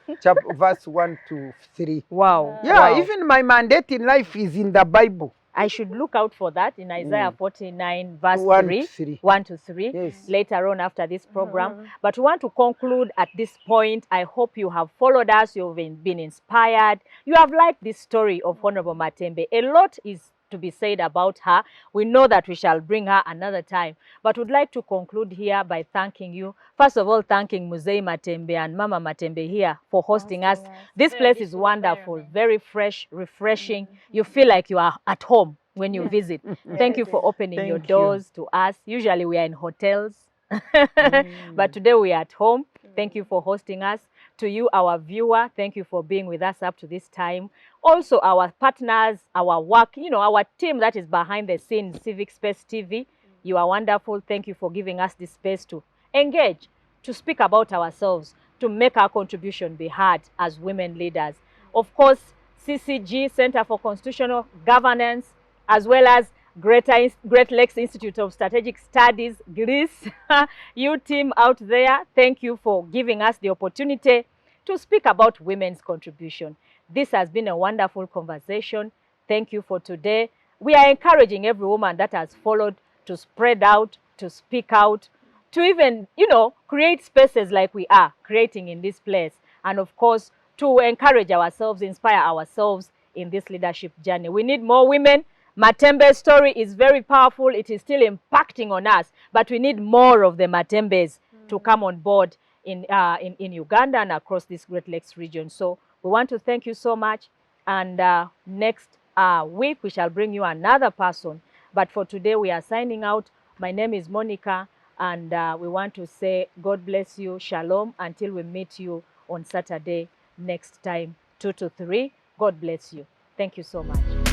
C: verse 1 to 3.
A: Wow.
C: Yeah,
A: wow.
C: Even my mandate in life is in the Bible.
A: I should look out for that in Isaiah 49, verse 1 to 3,
C: yes.
A: later on after this program. But we want to conclude at this point. I hope you have followed us, you've been inspired. You have liked this story of Honourable Matembe. A lot is to be said about her. We know that we shall bring her another time. But we'd like to conclude here by thanking you. First of all, thanking Muzei Matembe and Mama Matembe here for hosting us. This place is wonderful, very fresh, refreshing. You feel like you are at home when you visit. Thank you for opening your doors to us. Usually we are in hotels, but today we are at home. Thank you for hosting us. To you, our viewer, thank you for being with us up to this time. Also, our partners, our work, our team that is behind the scenes, Civic Space TV. You are wonderful. Thank you for giving us this space to engage, to speak about ourselves, to make our contribution be heard as women leaders. Of course, CCG, Center for Constitutional Governance, as well as Great Lakes Institute of Strategic Studies, Greece. You team out there, thank you for giving us the opportunity to speak about women's contribution. This has been a wonderful conversation. Thank you for today. We are encouraging every woman that has followed to spread out, to speak out, to even, create spaces like we are creating in this place. And of course, to encourage ourselves, inspire ourselves in this leadership journey. We need more women. Matembe's story is very powerful. It is still impacting on us, but we need more of the Matembes to come on board in Uganda and across this Great Lakes region. So we want to thank you so much. And next week, we shall bring you another person. But for today, we are signing out. My name is Monica, and we want to say God bless you. Shalom until we meet you on Saturday next time, 2 to 3. God bless you. Thank you so much.